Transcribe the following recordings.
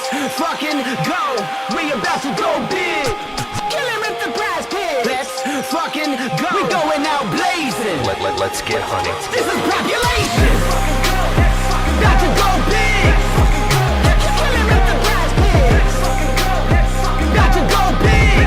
fucking go. We about to go big. Kill him with the PrizePicks. Let's fucking go. We going out blazing. Let's get honey. This is Propulation. Got to go big. Kill him with the PrizePicks. Got to go big.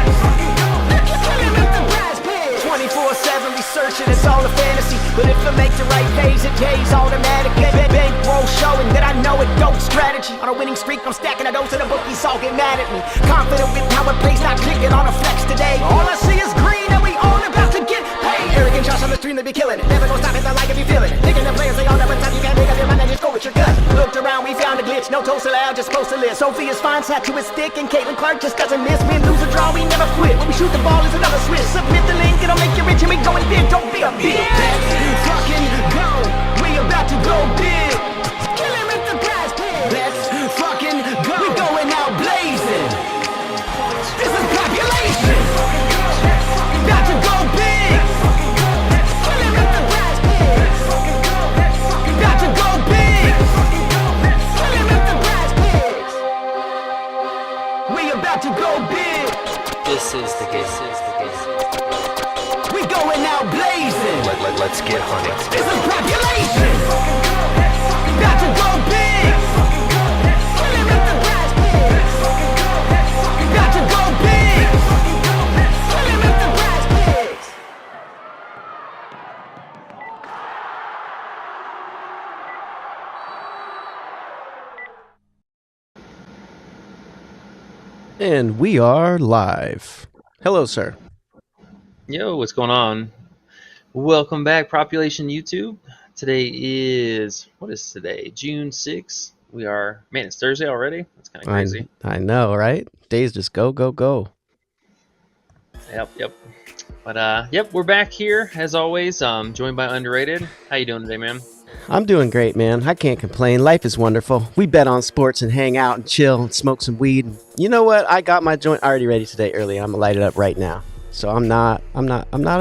Kill him with the PrizePicks. 24/7 researching, it's all a fantasy. But if I make the right plays, it pays automatic. Bankroll showing that I know it, dope strategy. On a winning streak, I'm stacking a dose of the bookies, all get mad at me. Confident with how it plays, not clicking on a flex today. All I see is green and we all about to get paid. Arrogant shots on the stream, they be killing it. Never gonna stop it, I like if you feeling it. Thinking the players, they all never time you can't make up your mind and just go with your gut. Looked around, we found a glitch, no toast allowed, just post a list. Sophia's fine, sat to his stick, and Caitlin Clark just doesn't miss. Win, lose or draw, we never quit. When we shoot the ball, it's another switch. Submit the link, it'll make you rich, and we going big, don't be a bitch. Let's fucking go, we about to go big. Kill him with the PrizePicks. Let's fucking go, we going out blazing. This is Propulation. Got to go big. Kill him with the PrizePicks. Got to go big. Kill him with the PrizePicks. We about to go big. This is the game. We going out blazing. Let's get honey. This is Propulation. Got to go big. Kill him with the PrizePicks. Got to go big. Kill him with the PrizePicks. And we are live. Hello, sir. Yo, what's going on? Welcome back, Propulation YouTube. Today is, what is today? June 6th. We are, man, it's Thursday already? That's kind of crazy. I know, right? Days just go, go, go. Yep. But, yep, we're back here, as always, joined by Underrated. How you doing today, man? I'm doing great, man. I can't complain. Life is wonderful. We bet on sports and hang out and chill and smoke some weed. You know what? I got my joint already ready today early. I'm gonna light it up right now. So I'm not in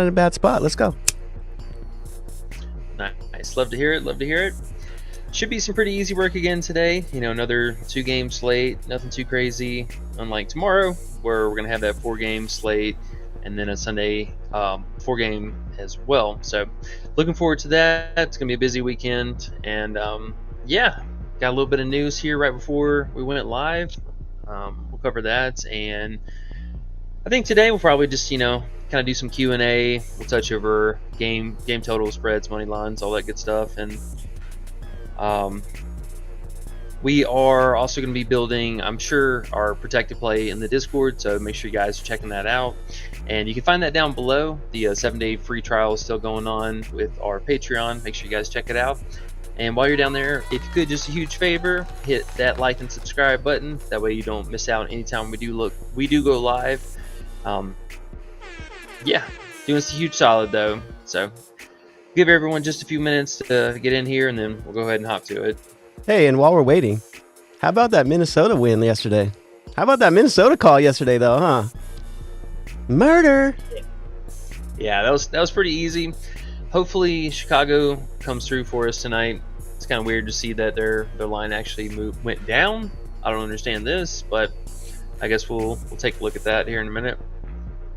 a bad spot. Let's go. Nice. Love to hear it. Should be some pretty easy work again today. You know, another 2-game slate. Nothing too crazy. Unlike tomorrow, where we're going to have that 4-game slate and then a Sunday 4-game as well. So looking forward to that. It's going to be a busy weekend. And yeah, got a little bit of news here right before we went live. We'll cover that. And I think today we'll probably just, kind of do some Q&A. We'll touch over game total, spreads, money lines, all that good stuff. And we are also going to be building, I'm sure, our protected play in the Discord, so make sure you guys are checking that out. And you can find that down below. The 7-day free trial is still going on with our Patreon. Make sure you guys check it out. And while you're down there, if you could, just a huge favor, hit that like and subscribe button. That way you don't miss out anytime we do go live. Yeah, doing us a huge solid though. So give everyone just a few minutes to get in here, and then we'll go ahead and hop to it. Hey, and while we're waiting, how about that Minnesota win yesterday? How about that Minnesota call yesterday, though, huh? Murder. Yeah, that was pretty easy. Hopefully Chicago comes through for us tonight. It's kind of weird to see that their line actually went down. I don't understand this, but I guess we'll take a look at that here in a minute.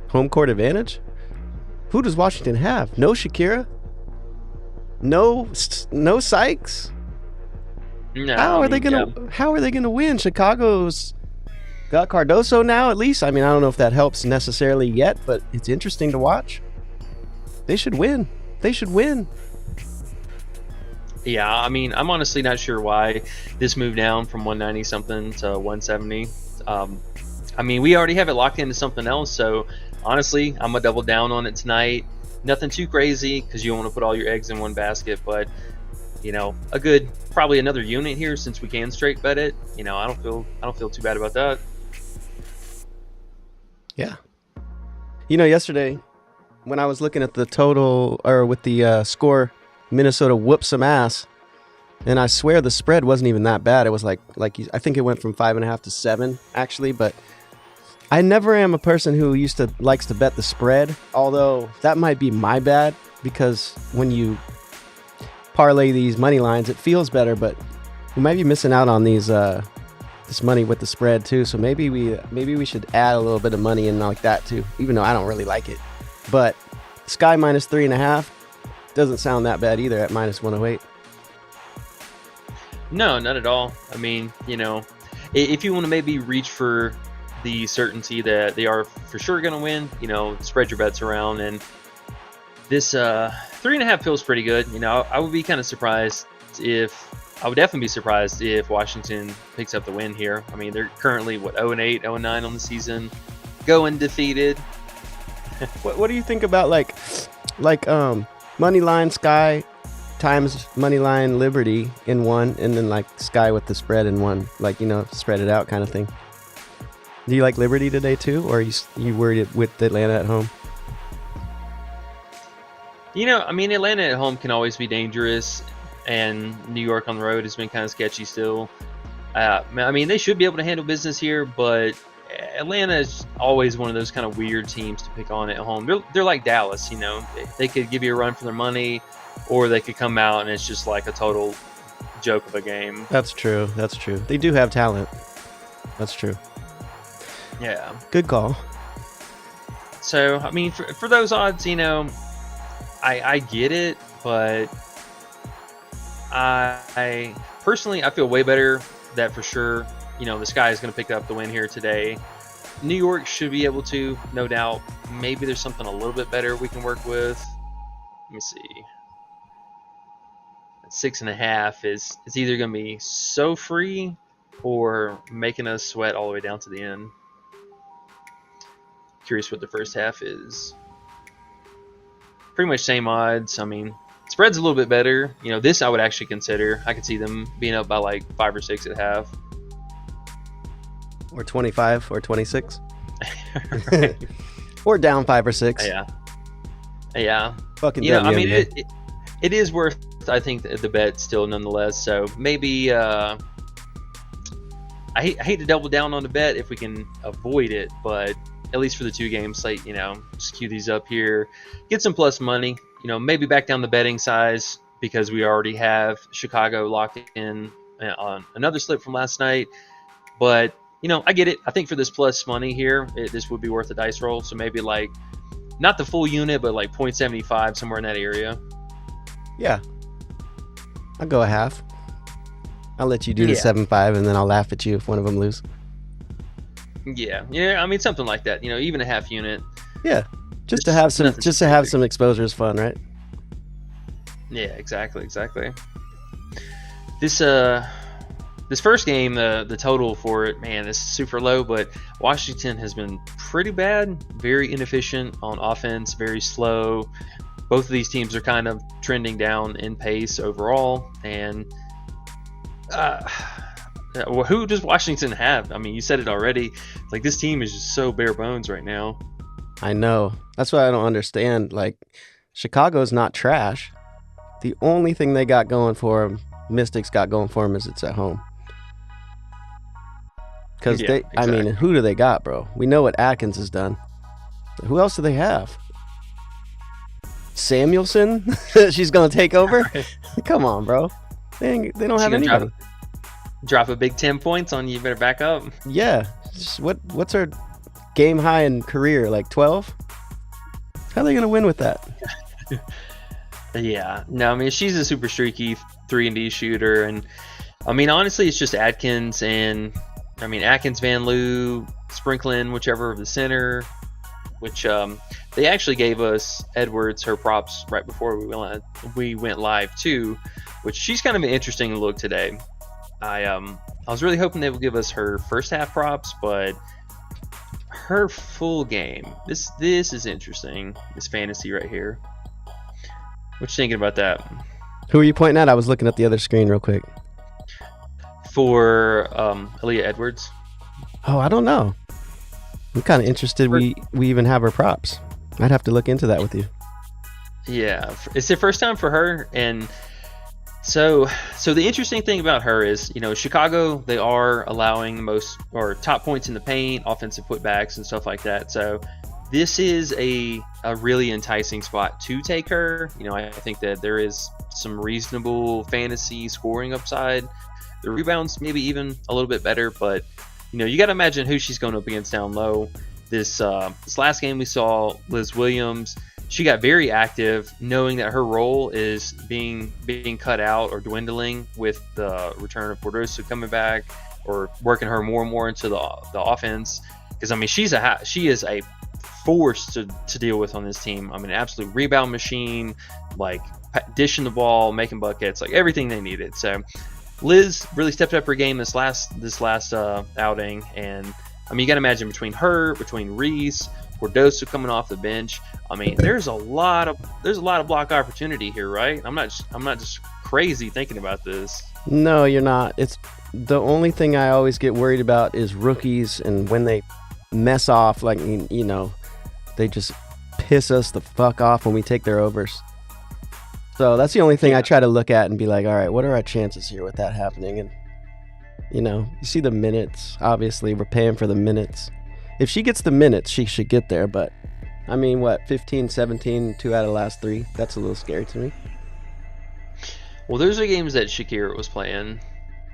Home court advantage? Who does Washington have? No Shakira? No Sykes? No, How are they gonna win? Chicago's got Cardoso now, at least. I mean, I don't know if that helps necessarily yet, but it's interesting to watch. They should win. Yeah, I mean, I'm honestly not sure why this moved down from 190 something to 170. I mean, we already have it locked into something else, so honestly, I'm gonna double down on it tonight. Nothing too crazy, because you don't want to put all your eggs in one basket, but probably another unit here, since we can straight bet it. I don't feel too bad about that. Yeah. Yesterday when I was looking at the total, or with the score, Minnesota whooped some ass, and I swear the spread wasn't even that bad. It was I think it went from 5.5 to 7 actually, but I never am a person who likes to bet the spread, although that might be my bad, because when you parlay these money lines, it feels better, but you might be missing out on these this money with the spread too. So maybe we should add a little bit of money in like that too. Even though I don't really like it, but Sky minus 3.5 doesn't sound that bad either at minus 108. No, not at all. I mean, if you want to maybe reach for the certainty that they are for sure going to win, spread your bets around. And this 3.5 feels pretty good. I would be kind of surprised I would definitely be surprised if Washington picks up the win here. I mean, they're currently 0-8, 0-9 on the season, going undefeated. What do you think about like money line Sky times money line Liberty in one, and then like Sky with the spread in one, like spread it out kind of thing? Do you like Liberty today too, or are you worried with Atlanta at home? I mean, Atlanta at home can always be dangerous, and New York on the road has been kind of sketchy still. I mean, they should be able to handle business here, but Atlanta is always one of those kind of weird teams to pick on at home. They're like Dallas, They could give you a run for their money, or they could come out and it's just like a total joke of a game. That's true. They do have talent. That's true. Yeah. Good call. So, I mean, for those odds, I get it, but I personally, I feel way better that for sure, the Sky is going to pick up the win here today. New York should be able to, no doubt. Maybe there's something a little bit better we can work with. Let me see. 6.5 is either going to be so free or making us sweat all the way down to the end. Curious what the first half is. Pretty much same odds. I mean, spread's a little bit better. This I would actually consider. I could see them being up by like 5 or 6 at half. Or 25 or 26. Right. Or down 5 or 6. Yeah. Fucking I mean, WNBA. it is worth, I think, the bet still nonetheless. So maybe I hate to double down on the bet if we can avoid it, but at least for the 2 game slate, just queue these up here, get some plus money. Maybe back down the betting size because we already have Chicago locked in on another slip from last night. But I get it. I think for this plus money here, this would be worth a dice roll. So maybe like not the full unit, but like 0.75, somewhere in that area. Yeah. I'll go a half. I'll let you do the 7.5, and then I'll laugh at you if one of them lose. Yeah. I mean, something like that. Even a half unit. Yeah. Just to have some exposure is fun, right? Yeah, exactly. This first game, the total for it, man, is super low, but Washington has been pretty bad, very inefficient on offense, very slow. Both of these teams are kind of trending down in pace overall, and who does Washington have? I mean, you said it already. Like, this team is just so bare bones right now. I know. That's what I don't understand. Like, Chicago's not trash. The only thing they got going for them, Mystics got going for them, is it's at home. Because exactly. I mean, who do they got, bro? We know what Atkins has done. Who else do they have? Samuelson? She's going to take over? Come on, bro. They don't have anybody. Drop a big 10 points on you. You better back up. Yeah. What's her game high in career? Like 12? How are they going to win with that? Yeah. No, I mean, she's a super streaky 3-and-D shooter. And, I mean, honestly, it's just Atkins and, I mean, Atkins, Van Loo, Sprinkling, whichever of the center, which they actually gave us Edwards her props right before we went live too, which she's kind of an interesting look today. I was really hoping they would give us her first half props, but her full game, this is interesting. This fantasy right here. What you thinking about that? Who are you pointing at? I was looking at the other screen real quick. For Aaliyah Edwards. Oh, I don't know. I'm kind of interested. We even have her props. I'd have to look into that with you. Yeah, it's the first time for her, and so the interesting thing about her is, Chicago, they are allowing most or top points in the paint, offensive putbacks, and stuff like that. So this is a really enticing spot to take her. I think that there is some reasonable fantasy scoring upside The rebounds maybe even a little bit better, but you got to imagine who she's going up against down low. This last game we saw Liz Williams. She got very active, knowing that her role is being cut out or dwindling with the return of Bordoso coming back, or working her more and more into the offense. Because she is a force to deal with on this team. An absolute rebound machine, like dishing the ball, making buckets, like everything they needed. So Liz really stepped up her game this last outing, and you got to imagine between Reese, Bordoso coming off the bench. There's a lot of block opportunity here, right? I'm not just crazy thinking about this. No, you're not. It's the only thing I always get worried about is rookies, and when they mess off, like they just piss us the fuck off when we take their overs. So that's the only thing I try to look at and be like, all right, what are our chances here with that happening? And you see the minutes. Obviously, we're paying for the minutes. If she gets the minutes, she should get there. But, 15, 17, 2 out of the last 3? That's a little scary to me. Well, those are games that Shakira was playing.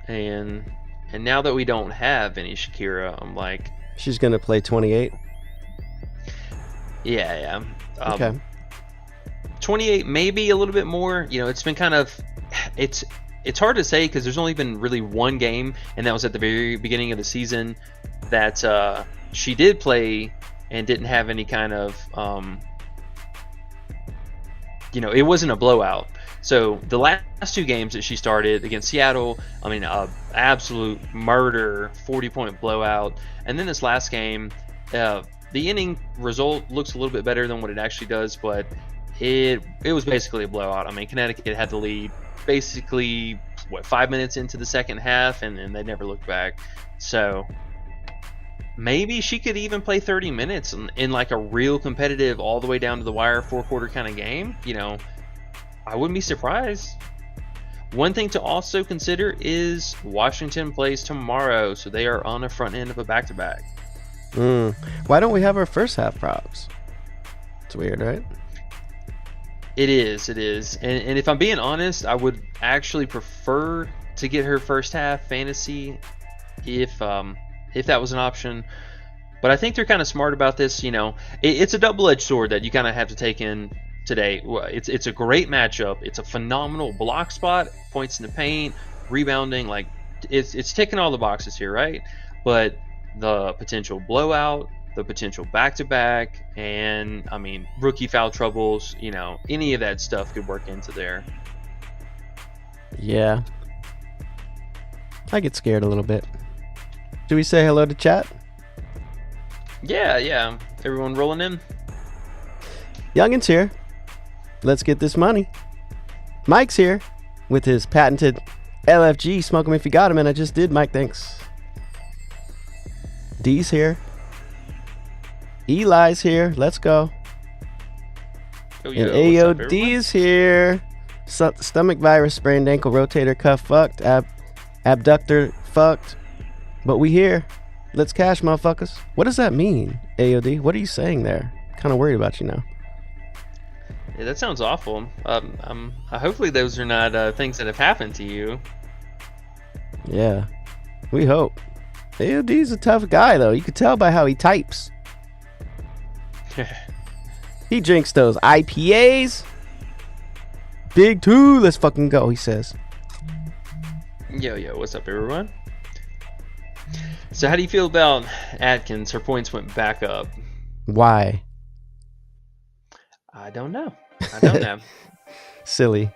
And now that we don't have any Shakira, I'm like... She's going to play 28? Yeah. Okay. 28, maybe a little bit more. It's been kind of... It's hard to say because there's only been really one game, and that was at the very beginning of the season that she did play and didn't have any kind of, it wasn't a blowout. So the last 2 games that she started against Seattle, absolute murder, 40-point blowout. And then this last game, the inning result looks a little bit better than what it actually does, but it was basically a blowout. Connecticut had the lead basically 5 minutes into the second half, and they never looked back. So maybe she could even play 30 minutes in like a real competitive, all the way down to the wire, 4-quarter kind of game. I wouldn't be surprised. One thing to also consider is Washington plays tomorrow, so they are on the front end of a back-to-back. Why don't we have our first half props? It's weird, right? It is. And if I'm being honest, I would actually prefer to get her first half fantasy if that was an option. But I think they're kind of smart about this. It's a double-edged sword that you kind of have to take in today. It's a great matchup. It's a phenomenal block spot, points in the paint, rebounding. Like it's ticking all the boxes here, right? But the potential blowout, the potential back-to-back, and rookie foul troubles, any of that stuff could work into there. Yeah, I get scared a little bit. Do we say hello to chat? Yeah. Everyone rolling in? Youngin's here. Let's get this money. Mike's here with his patented LFG. Smoke him if you got him, and I just did, Mike. Thanks. D's here. Eli's here. Let's go. And AOD's here. Stomach virus, sprained ankle, rotator cuff fucked, abductor fucked. But we here. Let's cash, motherfuckers. What does that mean, AOD? What are you saying there? Kind of worried about you now. Yeah, that sounds awful. Hopefully those are not things that have happened to you. Yeah, we hope. AOD's a tough guy, though. You could tell by how he types. He drinks those IPAs. Big 2, let's fucking go, he says. Yo, what's up, everyone? So how do you feel about Atkins? Her points went back up. Why? I don't know. Silly.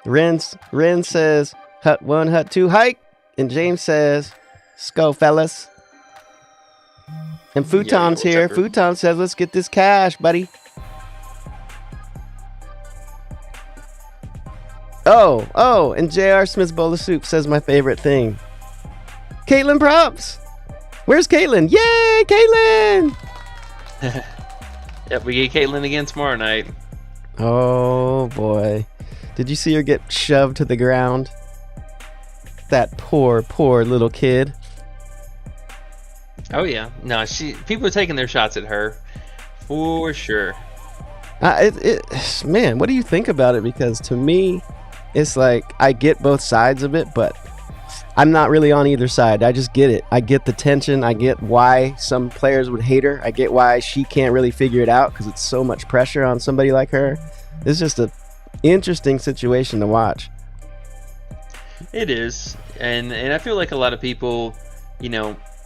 Ren says, Hut 1, Hut 2, hike. And James says, Sco, fellas. And Futon's here. Futon says, let's get this cash, buddy. Oh, and JR Smith's bowl of soup says my favorite thing. Caitlin props. Where's Caitlin? Yay, Caitlin! Yep, we get Caitlin again tomorrow night. Oh, boy. Did you see her get shoved to the ground? That poor little kid. Oh, yeah. No, people are taking their shots at her. For sure. Man, what do you think about it? Because to me, it's like, I get both sides of it, but I'm not really on either side. I just get it. I get the tension. I get why some players would hate her. I get why she can't really figure it out because it's so much pressure on somebody like her. It's just a interesting situation to watch. It is, and I feel like a lot of people,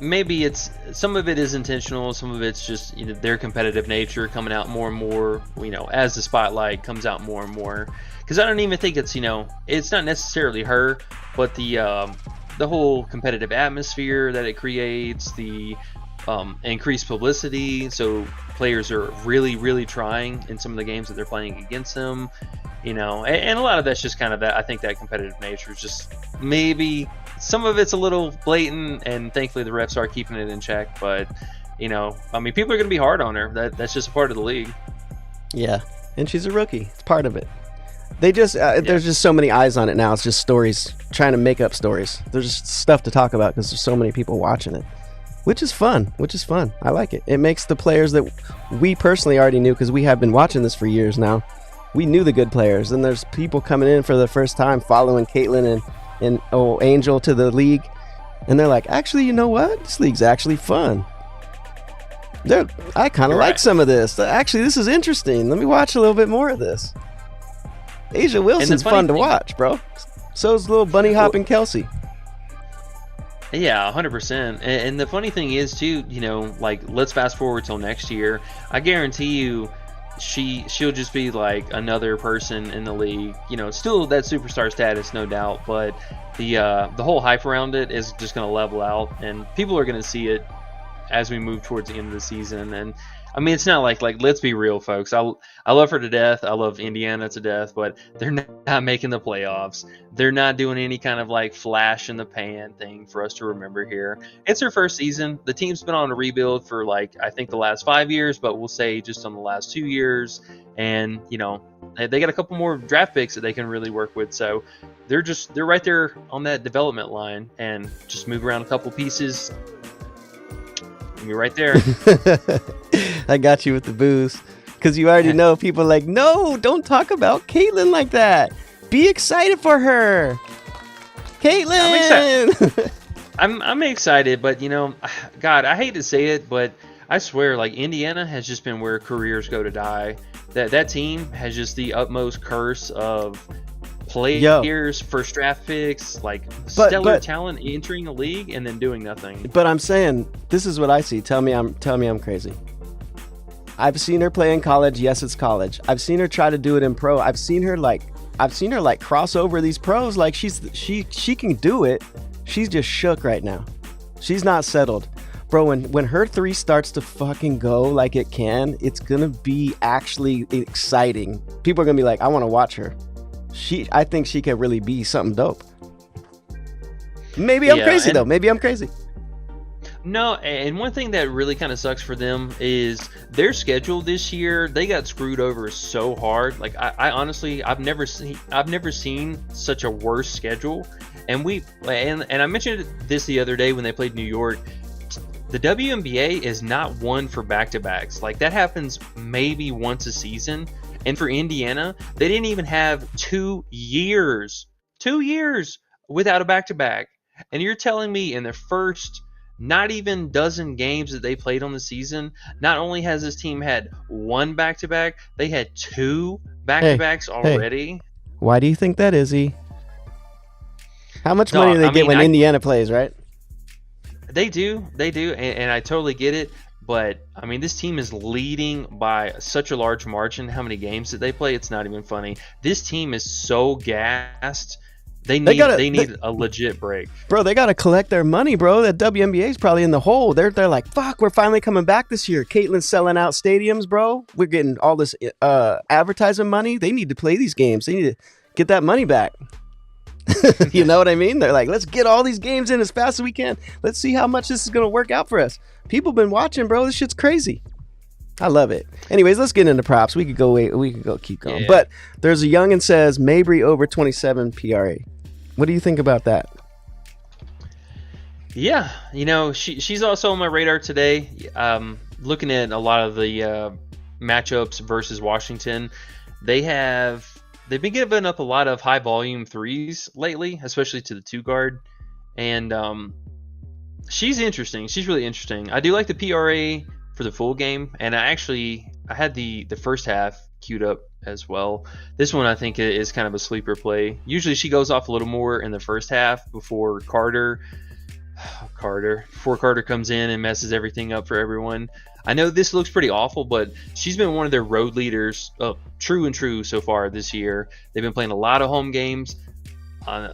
maybe it's some of it is intentional, some of it's just their competitive nature coming out more and more, as the spotlight comes out more and more. Because I don't even think it's it's not necessarily her, but the whole competitive atmosphere that it creates, the increased publicity, so players are really, really trying in some of the games that they're playing against them, and a lot of that's just kind of that. I think that competitive nature is just maybe some of it's a little blatant, and thankfully the refs are keeping it in check. But people are going to be hard on her. That's just a part of the league. Yeah, and she's a rookie. It's part of it. They just there's just so many eyes on it now. It's just stories, trying to make up stories. There's just stuff to talk about because there's so many people watching it, which is fun. I like it. It makes the players that we personally already knew, because we have been watching this for years now. We knew the good players, and there's people coming in for the first time following Caitlin and Angel to the league, and they're like, actually, you know what? This league's actually fun. I kind of like some of this. Actually, this is interesting. Let me watch a little bit more of this. Asia Wilson's fun to watch, bro. So's little bunny hopping Kelsey. Yeah, 100%. And the funny thing is too, let's fast forward till next year. I guarantee you, she'll just be like another person in the league. Still that superstar status, no doubt, but the whole hype around it is just going to level out, and people are going to see it as we move towards the end of the season. And it's not like let's be real, folks. I love her to death. I love Indiana to death, but they're not making the playoffs. They're not doing any kind of flash in the pan thing for us to remember here. It's her first season. The team's been on a rebuild for I think the last 5 years, but we'll say just on the last 2 years. And they got a couple more draft picks that they can really work with. So they're right there on that development line, and just move around a couple pieces. You're right there. I got you with the booze, because you already know people are like, no, don't talk about Caitlin like that. Be excited for her, Caitlin. I'm excited, but God, I hate to say it, but I swear, Indiana has just been where careers go to die. That team has just the utmost curse of players, first draft picks, stellar talent entering the league and then doing nothing. But I'm saying, this is what I see. Tell me I'm crazy. I've seen her play in college. Yes, it's college. I've seen her try to do it in pro. I've seen her cross over these pros. She can do it. She's just shook right now. She's not settled. Bro, when her three starts to fucking go like it can, it's gonna be actually exciting. People are gonna be like, I want to watch her. I think she could really be something dope. Maybe I'm crazy though. Maybe I'm crazy. No, and one thing that really kind of sucks for them is their schedule this year. They got screwed over so hard. I honestly, I've never seen such a worse schedule. And I mentioned this the other day when they played New York. The WNBA is not one for back-to-backs. That happens maybe once a season. And for Indiana, they didn't even have 2 years without a back-to-back. And you're telling me in the first not even dozen games that they played on the season, not only has this team had one back-to-back, they had 2 back-to-backs already. Hey, why do you think that is, E? How much money do they get when Indiana plays, right? They do, and I totally get it. But this team is leading by such a large margin. How many games did they play? It's not even funny. This team is so gassed. They need a legit break, bro. They gotta collect their money, bro. That WNBA is probably in the hole. They're like, fuck, we're finally coming back this year. Caitlin's selling out stadiums, bro. We're getting all this advertising money. They need to play these games. They need to get that money back. You know what I mean? They're like, let's get all these games in as fast as we can. Let's see how much this is gonna work out for us. People been watching, bro. This shit's crazy. I love it. Anyways, let's get into props. We could go keep going. Yeah. But there's a youngin says Mabry over 27 PRA. What do you think about that? Yeah, she's also on my radar today. Looking at a lot of the matchups versus Washington, they've been giving up a lot of high volume threes lately, especially to the 2 guard. and she's interesting. She's really interesting. I do like the PRA for the full game, and I had the first half queued up as well. This one I think is kind of a sleeper play. Usually she goes off a little more in the first half before Carter comes in and messes everything up for everyone. I know this looks pretty awful, but she's been one of their road leaders, true and true so far this year. They've been playing a lot of home games.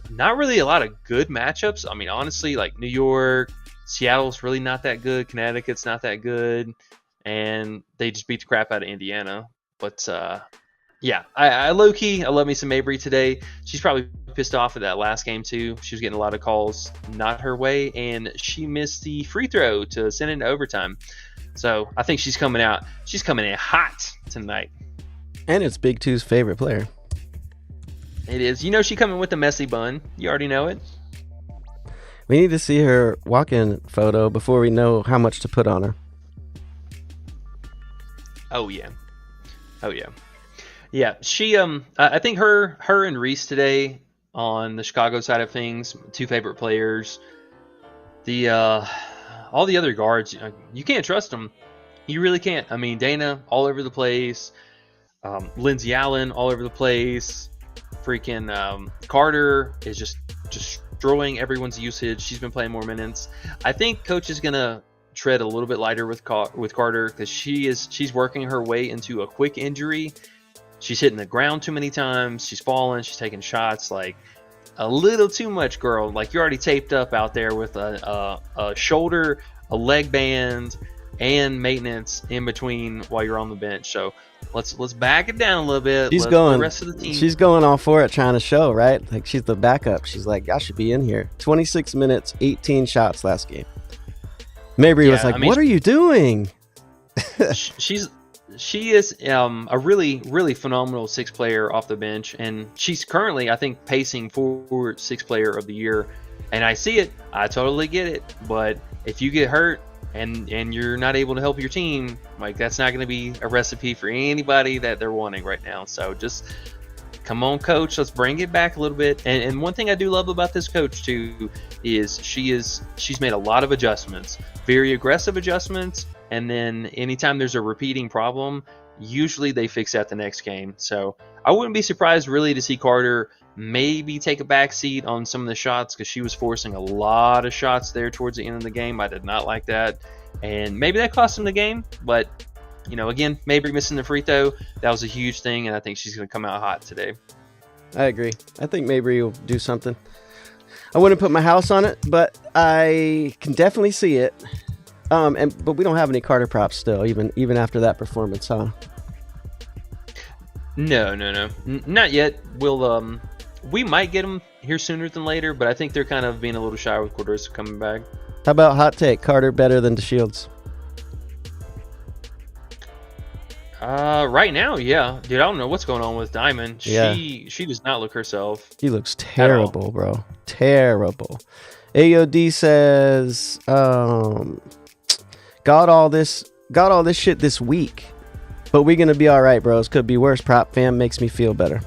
Not really a lot of good matchups. I mean, honestly, like New York, Seattle's really not that good. Connecticut's not that good. And they just beat the crap out of Indiana. But, yeah, I low-key, I love me some Mabry today. She's probably pissed off at that last game, too. She was getting a lot of calls not her way, and she missed the free throw to send it into overtime. So I think she's coming out. She's coming in hot tonight. And it's Big Two's favorite player. It is. You know she coming with a messy bun. You already know it. We need to see her walk-in photo before we know how much to put on her. Oh yeah. Yeah, she I think her and Reese today on the Chicago side of things, two favorite players. The all the other guards, you can't trust them. You really can't. I mean, Dana all over the place. Lindsay Allen all over the place. Freaking Carter is just destroying everyone's usage. She's been playing more minutes. I think coach is gonna tread a little bit lighter with Carter because she's working her way into a quick injury. She's hitting the ground too many times. She's falling. She's taking shots like a little too much, girl. Like you're already taped up out there with a shoulder, a leg band, and maintenance in between while you're on the bench. So let's back it down a little bit. She's going. The rest of the team. She's going all for it, trying to show, right? Like she's the backup. She's like, I should be in here. 26 minutes, 18 shots last game. Mabry was like, what are you doing? She is a really, really phenomenal sixth player off the bench, and she's currently, I think, pacing for sixth player of the year. And I see it. I totally get it. But if you get hurt and you're not able to help your team, like that's not going to be a recipe for anybody that they're wanting right now. So just come on, coach. Let's bring it back a little bit. And one thing I do love about this coach too is she's made a lot of adjustments, very aggressive adjustments. And then anytime there's a repeating problem, usually they fix that the next game. So I wouldn't be surprised really to see Carter maybe take a back seat on some of the shots because she was forcing a lot of shots there towards the end of the game. I did not like that. And maybe that cost him the game. But, you know, again, Mabry missing the free throw, that was a huge thing. And I think she's going to come out hot today. I agree. I think Mabry will do something. I wouldn't put my house on it, but I can definitely see it. But we don't have any Carter props still, even after that performance, huh? No, not yet. We might get them here sooner than later, but I think they're kind of being a little shy with Cordosa coming back. How about hot take? Carter better than DeShields? Right now, yeah, dude. I don't know what's going on with Diamond. Yeah. She does not look herself. He looks terrible, bro. Terrible. AOD says, got all this shit this week, but we're gonna be all right, bros. Could be worse. Prop fam makes me feel better.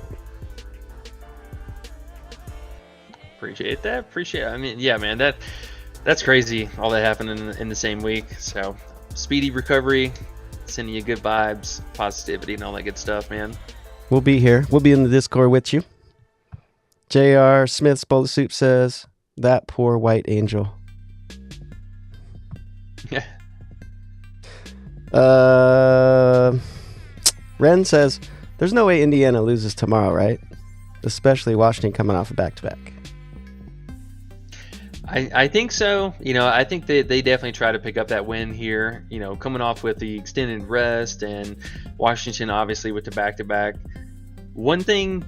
Appreciate that. I mean, yeah, man, that's crazy. All that happened in the same week. So speedy recovery, sending you good vibes, positivity, and all that good stuff, man. We'll be here. We'll be in the Discord with you. J.R. Smith's Bowl of Soup says, that poor white angel. Yeah. Ren says, there's no way Indiana loses tomorrow, right? Especially Washington coming off a back-to-back. I think so. You know, I think they definitely try to pick up that win here, you know, coming off with the extended rest and Washington obviously with the back-to-back. One thing,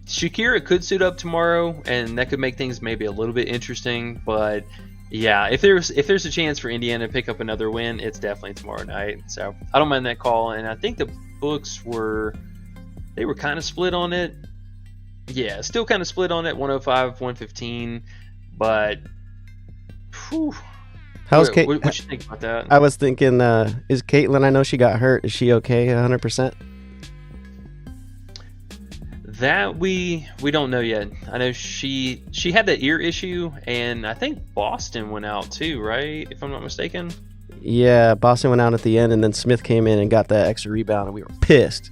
Shakira could suit up tomorrow, and that could make things maybe a little bit interesting, but yeah, if there's a chance for Indiana to pick up another win, it's definitely tomorrow night. So I don't mind that call, and I think the books were kind of split on it. Yeah, still kind of split on it, 105, 115, but whew. How's Kate? What you think about that? I was thinking, is Caitlin? I know she got hurt. Is she okay? 100%. That we don't know yet. I know she had that ear issue, and I think Boston went out too, right? If I'm not mistaken. Yeah, Boston went out at the end, and then Smith came in and got that extra rebound, and we were pissed.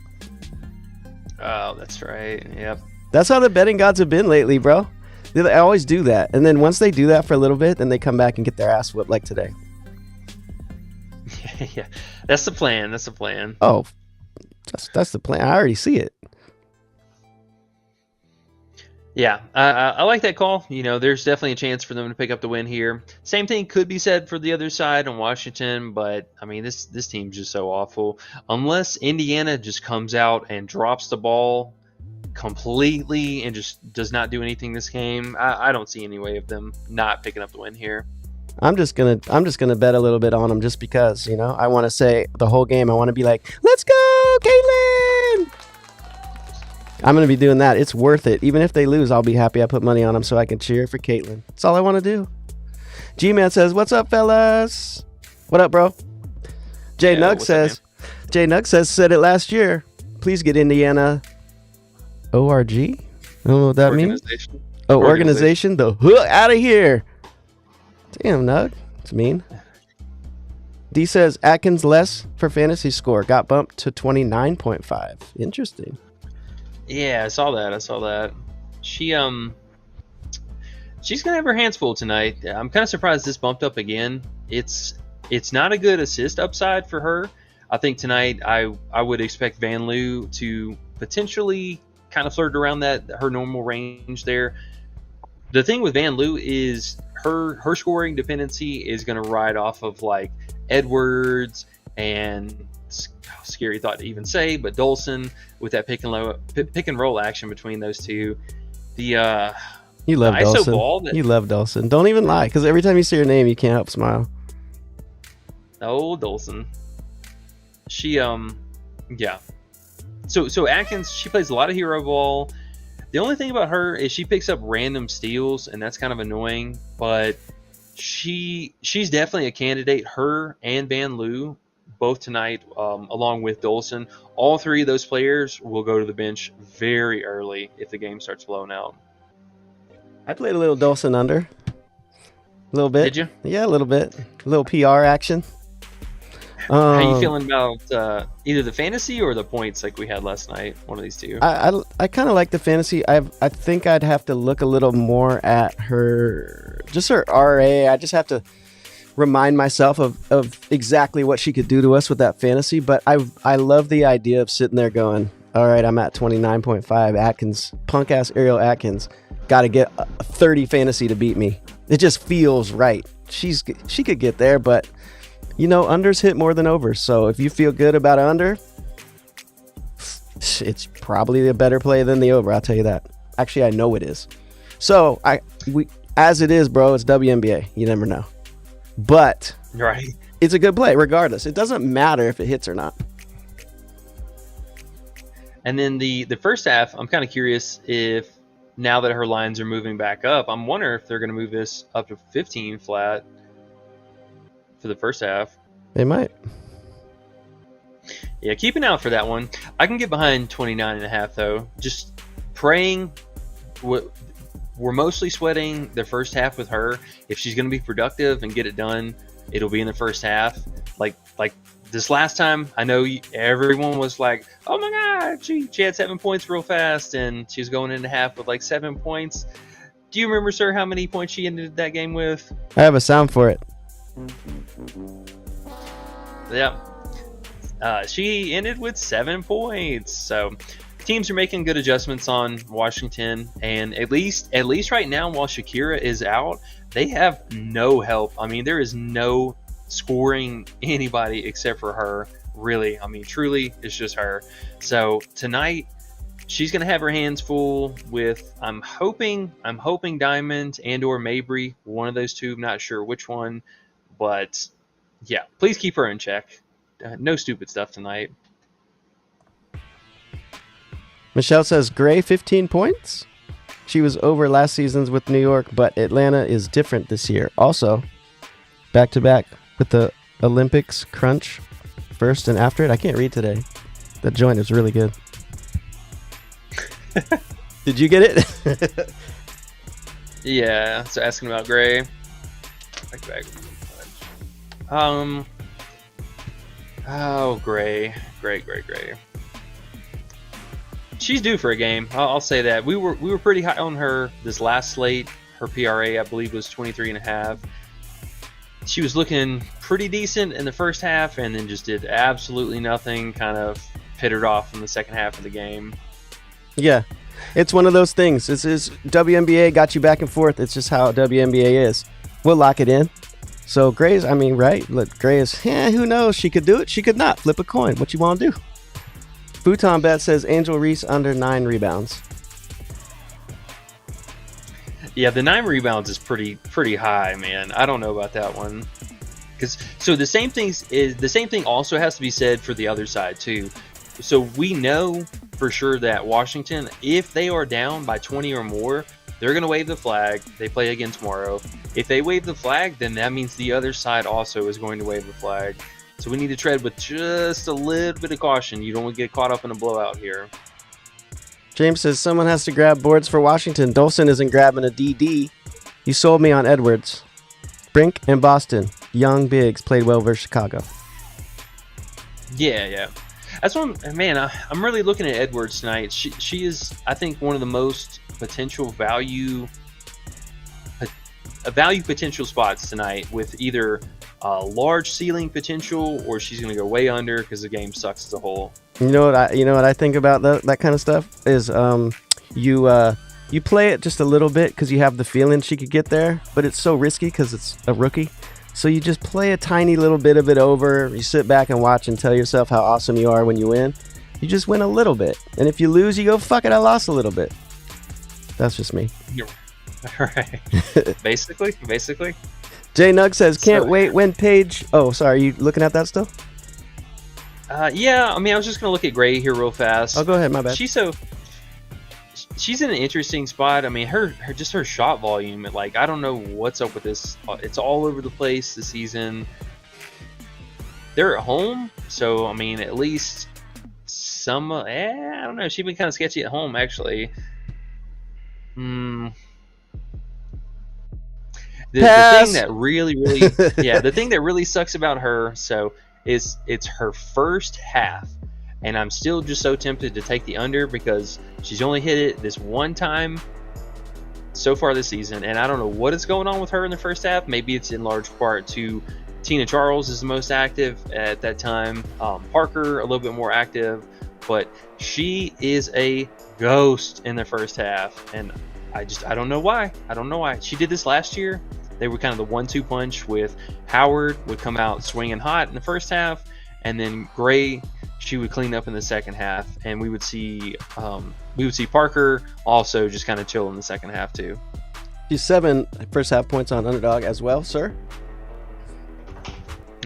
Oh, that's right. Yep. That's how the betting gods have been lately, bro. They always do that, and then once they do that for a little bit, then they come back and get their ass whipped like today. Yeah, that's the plan. That's the plan. Oh, that's the plan. I already see it. Yeah, I like that call. You know, there's definitely a chance for them to pick up the win here. Same thing could be said for the other side on Washington, but I mean, this team's just so awful. Unless Indiana just comes out and drops the ball completely and just does not do anything this game, I don't see any way of them not picking up the win here. I'm just gonna bet a little bit on them just because, you know, I want to say the whole game. I want to be like, let's go, Caitlin. I'm going to be doing that. It's worth it. Even if they lose, I'll be happy I put money on them so I can cheer for Caitlin. That's all I want to do. G-Man says, what's up, fellas? What up, bro? Jay Nug says, said it last year. Please get Indiana ORG? I don't know what that means. Oh, organization. The hook out of here. Damn, Nug. It's mean. D says, Atkins less for fantasy score. Got bumped to 29.5. Interesting. Yeah, I saw that. She's gonna have her hands full tonight. I'm kind of surprised this bumped up again. It's not a good assist upside for her. I think tonight I would expect Van Loo to potentially kind of flirt around her normal range there. The thing with Van Loo is her scoring dependency is going to ride off of like Edwards and scary thought to even say, but Dolson with that pick and roll action between those two. You love Dolson. You love Dolson. Don't even lie, because every time you see her name, you can't help smile. Oh, Dolson. She yeah. So Atkins, she plays a lot of hero ball. The only thing about her is she picks up random steals, and that's kind of annoying. But she's definitely a candidate. Her and Van Loo both tonight, along with Dolson. All three of those players will go to the bench very early if the game starts blowing out. I played a little Dolson under. A little bit. Did you? Yeah, a little bit. A little PR action. How are you feeling about either the fantasy or the points like we had last night? One of these two. I kind of like the fantasy. I think I'd have to look a little more at her RA. I just have to remind myself of exactly what she could do to us with that fantasy. But I love the idea of sitting there going, all right, I'm at 29.5. Atkins, punk ass Ariel Atkins, got to get 30 fantasy to beat me. It just feels right. She could get there, but you know, unders hit more than overs. So if you feel good about an under, it's probably a better play than the over. I'll tell you that. Actually, I know it is. So as it is, bro, it's WNBA. You never know. But right, it's a good play regardless. It doesn't matter if it hits or not. And then the first half, I'm kind of curious if now that her lines are moving back up, I'm wondering if they're going to move this up to 15 flat for the first half. They might. Yeah, keep an eye out for that one. I can get behind 29.5 though. Just praying. We're mostly sweating the first half with her. If she's going to be productive and get it done, it'll be in the first half. Like this last time, I know everyone was like, "Oh my God, she had 7 points real fast," and she was going into half with like 7 points. Do you remember, sir, how many points she ended that game with? I have a sound for it. Yeah. She ended with 7 points. So teams are making good adjustments on Washington, and at least right now, while Shakira is out, they have no help. I mean, there is no scoring anybody except for her. Really, I mean, truly, it's just her. So tonight, she's gonna have her hands full with. I'm hoping Diamond and/or Mabry, one of those two. I'm not sure which one, but yeah, please keep her in check. No stupid stuff tonight. Michelle says Gray 15 points. She was over last season's with New York, but Atlanta is different this year. Also, back to back with the Olympics crunch first and after it. I can't read today. That joint is really good. Did you get it? Yeah. So asking about Gray. Oh, Gray. She's due for a game. I'll say that. We were pretty high on her this last slate. Her PRA, I believe, was 23.5. She was looking pretty decent in the first half, and then just did absolutely nothing. Kind of pittered off in the second half of the game. Yeah, it's one of those things. This is WNBA, got you back and forth. It's just how WNBA is. We'll lock it in. So Gray's, I mean, right? Look, Gray is, who knows? She could do it. She could not. Flip a coin. What you want to do? Futon Bet says Angel Reese under 9 rebounds. Yeah, the 9 rebounds is pretty high, man. I don't know about that one. So the same thing also has to be said for the other side too. So we know for sure that Washington, if they are down by 20 or more, they're going to wave the flag. They play again tomorrow. If they wave the flag, then that means the other side also is going to wave the flag. So we need to tread with just a little bit of caution. You don't want to get caught up in a blowout here. James says someone has to grab boards for Washington. Dolson isn't grabbing a DD. You sold me on Edwards. Brink and Boston. Young bigs played well versus Chicago. Yeah. That's one, man. I'm really looking at Edwards tonight. She is, I think, one of the most potential value potential spots tonight, with either large ceiling potential or she's going to go way under because the game sucks as a whole. You know what I think about that kind of stuff is you play it just a little bit because you have the feeling she could get there, but it's so risky because it's a rookie. So you just play a tiny little bit of it over. You sit back and watch and tell yourself how awesome you are when you win. You just win a little bit, and if you lose, you go, fuck it, I lost a little bit. That's just me. All right. Basically. J Nug says can't wait when Paige. Oh, sorry, you looking at that still? Yeah, I mean, I was just gonna look at Gray here real fast. Oh, go ahead, my bad. She's in an interesting spot. I mean, her shot volume, like, I don't know what's up with this. It's all over the place this season. They're at home, so I mean, at least some. I don't know. She's been kind of sketchy at home, actually. The thing that really the thing that really sucks about her, so is it's her first half, and I'm still just so tempted to take the under because she's only hit it this one time so far this season, and I don't know what is going on with her in the first half. Maybe it's in large part to Tina Charles is the most active at that time, Parker a little bit more active, but she is a ghost in the first half, and I don't know why. She did this last year. They were kind of the 1-2 punch with Howard would come out swinging hot in the first half, and then Gray, she would clean up in the second half, and we would see Parker also just kind of chill in the second half too. 7 first half points on Underdog as well, sir.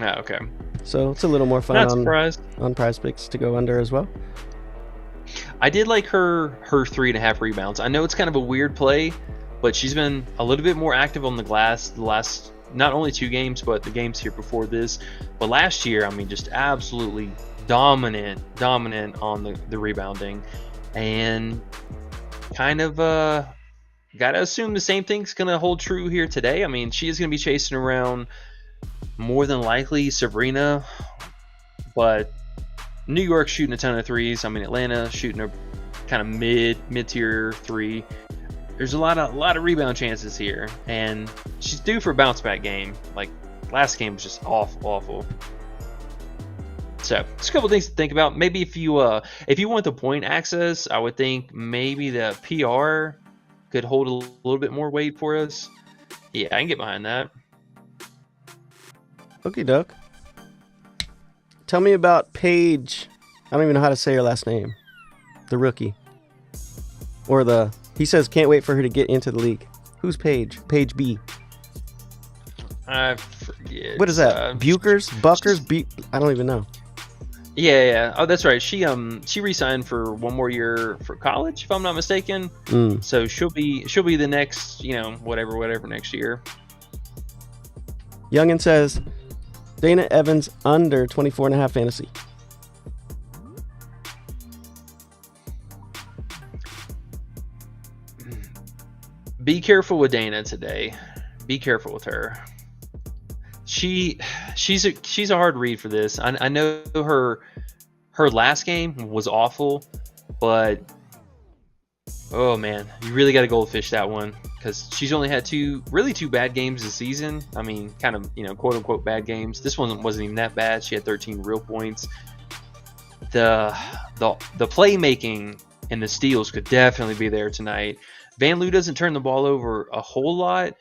Okay. So it's a little more fun Not surprised. on PrizePicks to go under as well. I did like her 3.5 rebounds. I know it's kind of a weird play, but she's been a little bit more active on the glass the last, not only 2 games, but the games here before this. But last year, I mean, just absolutely dominant on the rebounding. And kind of got to assume the same thing's going to hold true here today. I mean, she is going to be chasing around more than likely Sabrina, but New York shooting a ton of threes. I mean, Atlanta shooting a kind of mid-tier 3. There's a lot of rebound chances here, and she's due for a bounce back game. Like, last game was just awful. So, just a couple things to think about. Maybe if you want the point access, I would think maybe the PR could hold a little bit more weight for us. Yeah, I can get behind that. Okie doke. Tell me about Paige. I don't even know how to say her last name. The rookie. Or he says can't wait for her to get into the league. Who's Paige? Paige B. I forget. What is that? Buchers? I don't even know. Yeah. Oh, that's right. She re-signed for one more year for college, if I'm not mistaken. So she'll be the next, whatever next year. Youngin says Dana Evans under 24.5 fantasy. Be careful with Dana today. Be careful with her. She's a hard read for this. I know her last game was awful, but oh man, you really got to goldfish that one because she's only had two bad games this season. I mean, kind of, quote unquote bad games. This one wasn't even that bad. She had 13 real points. The playmaking and the steals could definitely be there tonight. Van Loo doesn't turn the ball over a whole lot,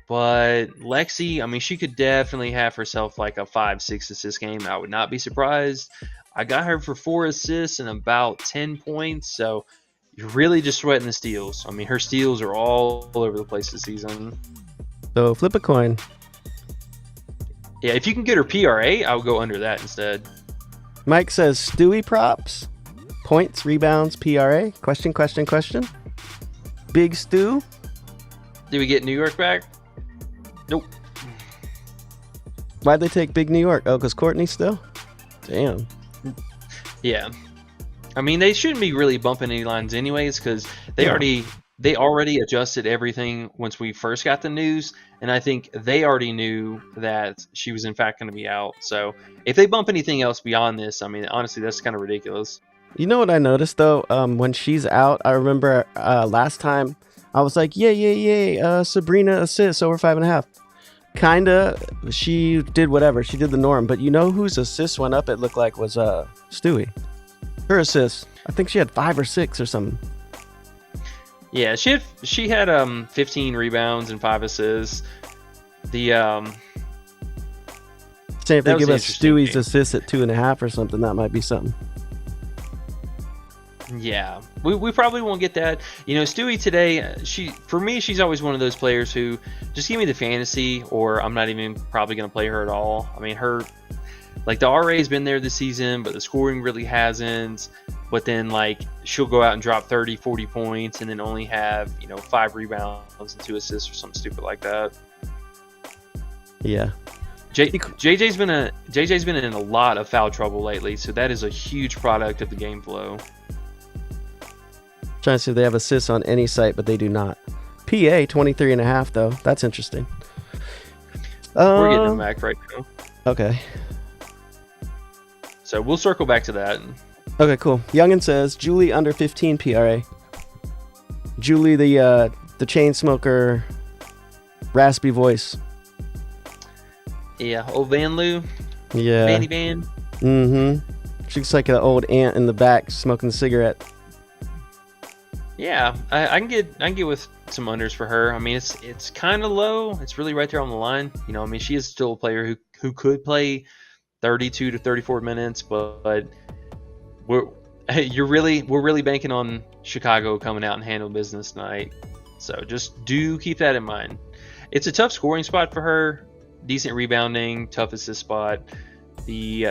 but Lexi, I mean, she could definitely have herself like a 5-6 assist game. I would not be surprised. I got her for 4 assists and about 10 points, so you're really just sweating the steals. I mean, her steals are all over the place this season. So flip a coin. Yeah, if you can get her PRA, I would go under that instead. Mike says Stewie props, points, rebounds, PRA. Question. Big Stu. Did we get New York back? Nope. Why'd they take Big New York? Oh, because Courtney still? Damn. Yeah. I mean, they shouldn't be really bumping any lines anyways because they already adjusted everything once we first got the news, and I think they already knew that she was in fact going to be out. So if they bump anything else beyond this, I mean, honestly, that's kind of ridiculous. You know what I noticed though? When she's out, I remember last time I was like, yay, Sabrina assists over 5.5. Kinda, she did whatever. She did the norm. But you know whose assists went up? It looked like was Stewie. Her assists. I think she had 5 or 6 or something. Yeah, she had 15 rebounds and 5 assists. The Say if they give us Stewie's game. assists at 2.5 or something, that might be something. Yeah, we probably won't get that. Stewie today, for me, she's always one of those players who just give me the fantasy, or I'm not even probably going to play her at all. I mean, the RA has been there this season, but the scoring really hasn't. But then, she'll go out and drop 30, 40 points and then only have, 5 rebounds and 2 assists or something stupid like that. Yeah. JJ's been in a lot of foul trouble lately, so that is a huge product of the game flow. Trying to see if they have assists on any site, but they do not. PA 23.5 though. That's interesting. We're getting them back right now. Okay. So we'll circle back to that. Okay, cool. Youngin says Julie under 15 PRA. Julie, the chain smoker, raspy voice. Yeah, old Van Loo. Yeah. Vanny Van. Mm-hmm. She looks like an old aunt in the back smoking a cigarette. Yeah, I can get with some unders for her. I mean, it's kind of low. It's really right there on the line. I mean, she is still a player who could play 32 to 34 minutes, but we're really banking on Chicago coming out and handle business tonight. So just do keep that in mind. It's a tough scoring spot for her. Decent rebounding, tough assist spot. The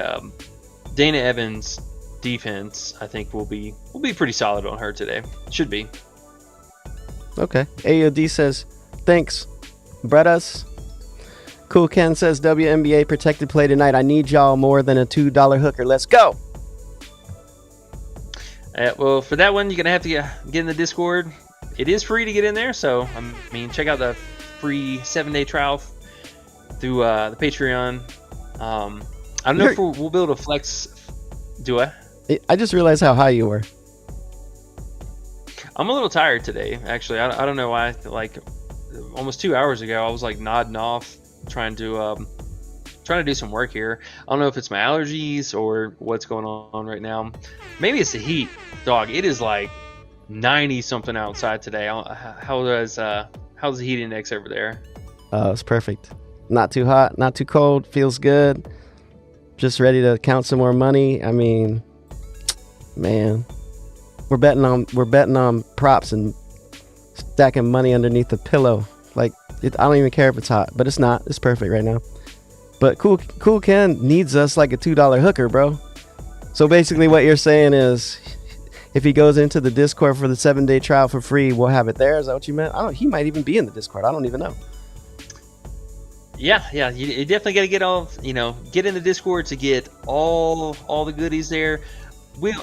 Dana Evans defense, I think, will be pretty solid on her today. Should be. Okay. AOD says, thanks, Brettas. Cool Ken says, WNBA protected play tonight. I need y'all more than a $2 hooker. Let's go. Well, for that one, you're going to have to get in the Discord. It is free to get in there, so, I mean, check out the free 7-day trial through the Patreon. I don't know if we'll be able to flex. Do I? I just realized how high you were. I'm a little tired today, actually. I don't know why. Almost 2 hours ago, I was nodding off, trying to do some work here. I don't know if it's my allergies or what's going on right now. Maybe it's the heat, dog. It is 90 something outside today. How's the heat index over there? It's perfect. Not too hot, not too cold. Feels good. Just ready to count some more money. I mean, man, we're betting on props and stacking money underneath the pillow. I don't even care if it's hot, but it's not. It's perfect right now. But Cool Ken needs us like a $2 hooker, bro. So basically, what you're saying is, if he goes into the Discord for the 7-day trial for free, we'll have it there. Is that what you meant? He might even be in the Discord. I don't even know. Yeah. You definitely got to get in the Discord to get all the goodies there.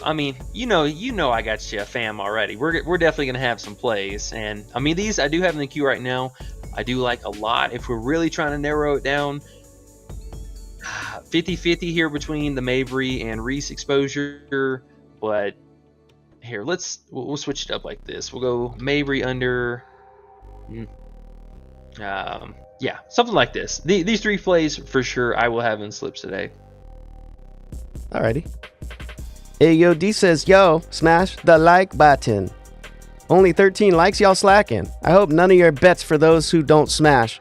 I mean, I got you a fam already. We're definitely gonna have some plays, and I mean these I do have in the queue right now. I do like a lot. If we're really trying to narrow it down, 50-50 here between the Mabry and Reese exposure. But here, we'll switch it up like this. We'll go Mabry under. Yeah, something like this. These three plays for sure I will have in slips today. Alrighty. AOD says, yo, smash the like button. Only 13 likes, y'all slacking. I hope none of your bets for those who don't smash.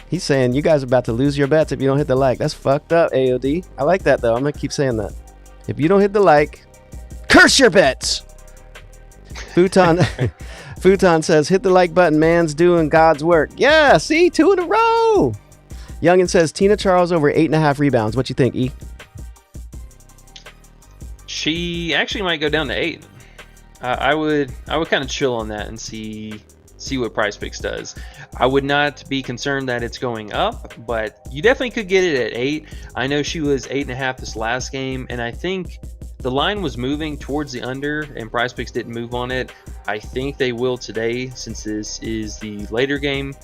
He's saying you guys are about to lose your bets if you don't hit the like. That's fucked up, AOD. I like that, though. I'm going to keep saying that. If you don't hit the like, curse your bets. Futon says, hit the like button, man's doing God's work. Yeah, see, 2 in a row. Youngin says, Tina Charles over 8.5 rebounds. What you think, E? She actually might go down to 8. I would kind of chill on that and see what PrizePicks does. I would not be concerned that it's going up, but you definitely could get it at 8. I know she was 8.5 this last game, and I think the line was moving towards the under, and PrizePicks didn't move on it. I think they will today since this is the later game.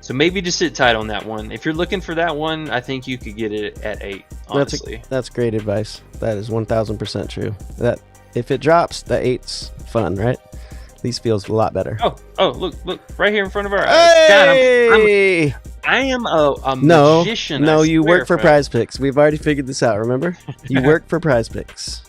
So maybe just sit tight on that one. If you're looking for that one, I think you could get it at 8, honestly. That's great advice. That is 1,000% true. That if it drops, the 8's fun, right? At least feels a lot better. Oh, look, right here in front of our eyes. Hey! God, I am a magician. No, I you swear, work for fam. PrizePicks. We've already figured this out, remember? You work for PrizePicks.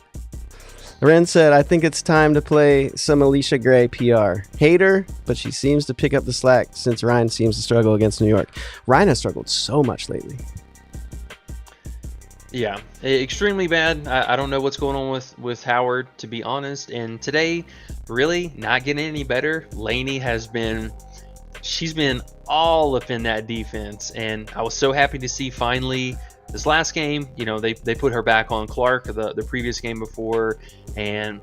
Ren said, I think it's time to play some Alicia Gray PR. Hater, but she seems to pick up the slack since Ryan seems to struggle against New York. Ryan has struggled so much lately. Yeah, extremely bad. I don't know what's going on with Howard, to be honest. And today, really not getting any better. Lainey she's been all up in that defense. And I was so happy to see finally this last game, they put her back on Clark the previous game before, and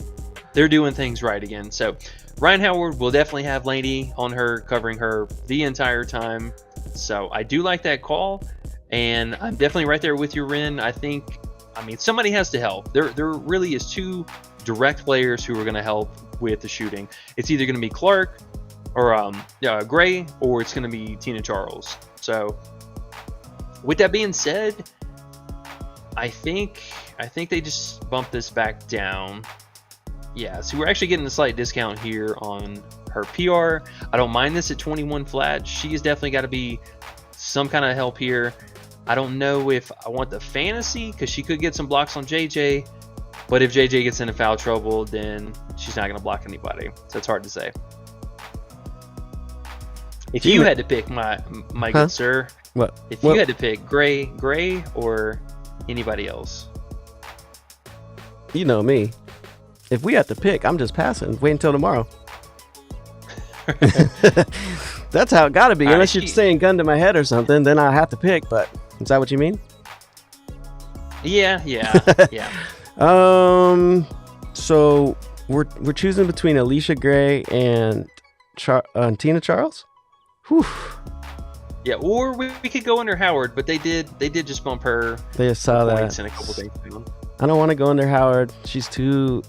they're doing things right again. So Ryan Howard will definitely have Lainey on her, covering her the entire time. So I do like that call, and I'm definitely right there with you, Ren. I mean, somebody has to help. There really is 2 direct players who are going to help with the shooting. It's either going to be Clark or Gray, or it's going to be Tina Charles. So with that being said, I think they just bumped this back down. Yeah, so we're actually getting a slight discount here on her PR. I don't mind this at 21 flat. She's definitely got to be some kind of help here. I don't know if I want the fantasy because she could get some blocks on JJ, but if JJ gets into foul trouble, then she's not going to block anybody. So it's hard to say. If you had to pick, my good sir, if you had to pick Gray or anybody else? You know me. If we have to pick, I'm just passing. Wait until tomorrow. That's how it gotta be. Unless you're saying gun to my head or something, then I have to pick. But is that what you mean? Yeah. So we're choosing between Alicia Gray and Tina Charles. Whew. Yeah, or we could go under Howard, but they did just bump her. They saw points that in a couple days. I don't want to go under Howard. She's too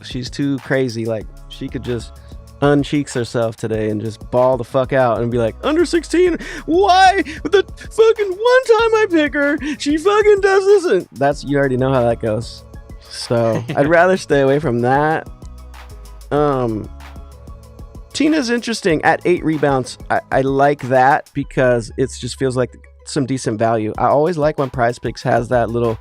crazy. Like, she could just uncheeks herself today and just ball the fuck out and be like, under 16, why the fucking one time I pick her, she fucking does this, and that's, you already know how that goes. So I'd rather stay away from that. Tina's interesting at 8 rebounds. I like that because it just feels like some decent value. I always like when PrizePicks has that little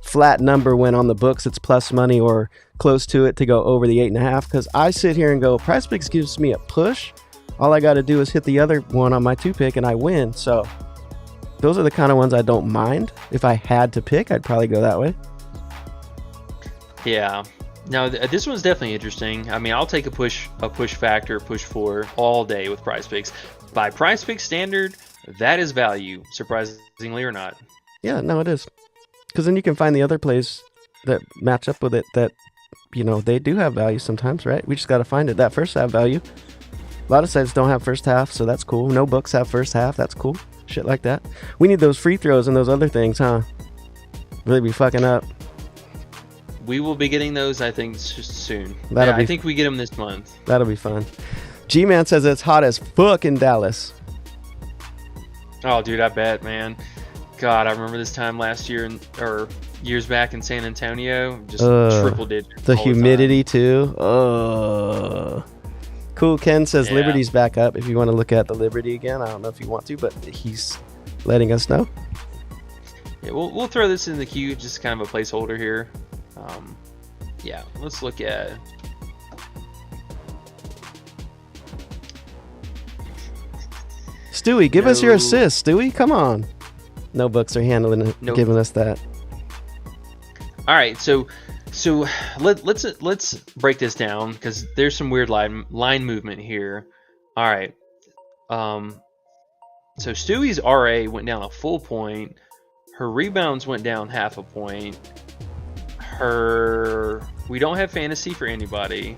flat number when on the books it's plus money or close to it to go over the 8.5, because I sit here and go, PrizePicks gives me a push. All I got to do is hit the other one on my 2-pick and I win. So those are the kind of ones I don't mind. If I had to pick, I'd probably go that way. Yeah. Now this one's definitely interesting. I mean, I'll take a push factor, push 4 all day with PrizePicks. By PrizePicks standard, that is value, surprisingly or not. Yeah, no, it is. Because then you can find the other plays that match up with it that, you know, they do have value sometimes, right? We just got to find it. That first half value. A lot of sites don't have first half, so that's cool. No books have first half. That's cool. Shit like that. We need those free throws and those other things, huh? Really be fucking up. We will be getting those, I think, soon. That'll be I think we get them this month. That'll be fun. G-Man says it's hot as fuck in Dallas. Oh, dude, I bet, man. God, I remember this time last year or years back in San Antonio, just triple digits. The all humidity too. Cool. Ken says Yeah. Liberty's back up. If you want to look at the Liberty again, I don't know if you want to, but he's letting us know. Yeah, we'll throw this in the queue, just kind of a placeholder here. Yeah, let's look at. Stewie, give us your No. assist. Stewie, come on. No books are handling it, Nope. giving us that. All right, so let's break this down because there's some weird line movement here. All right, so Stewie's RA went down a full point. Her rebounds went down half a point. We don't have fantasy for anybody.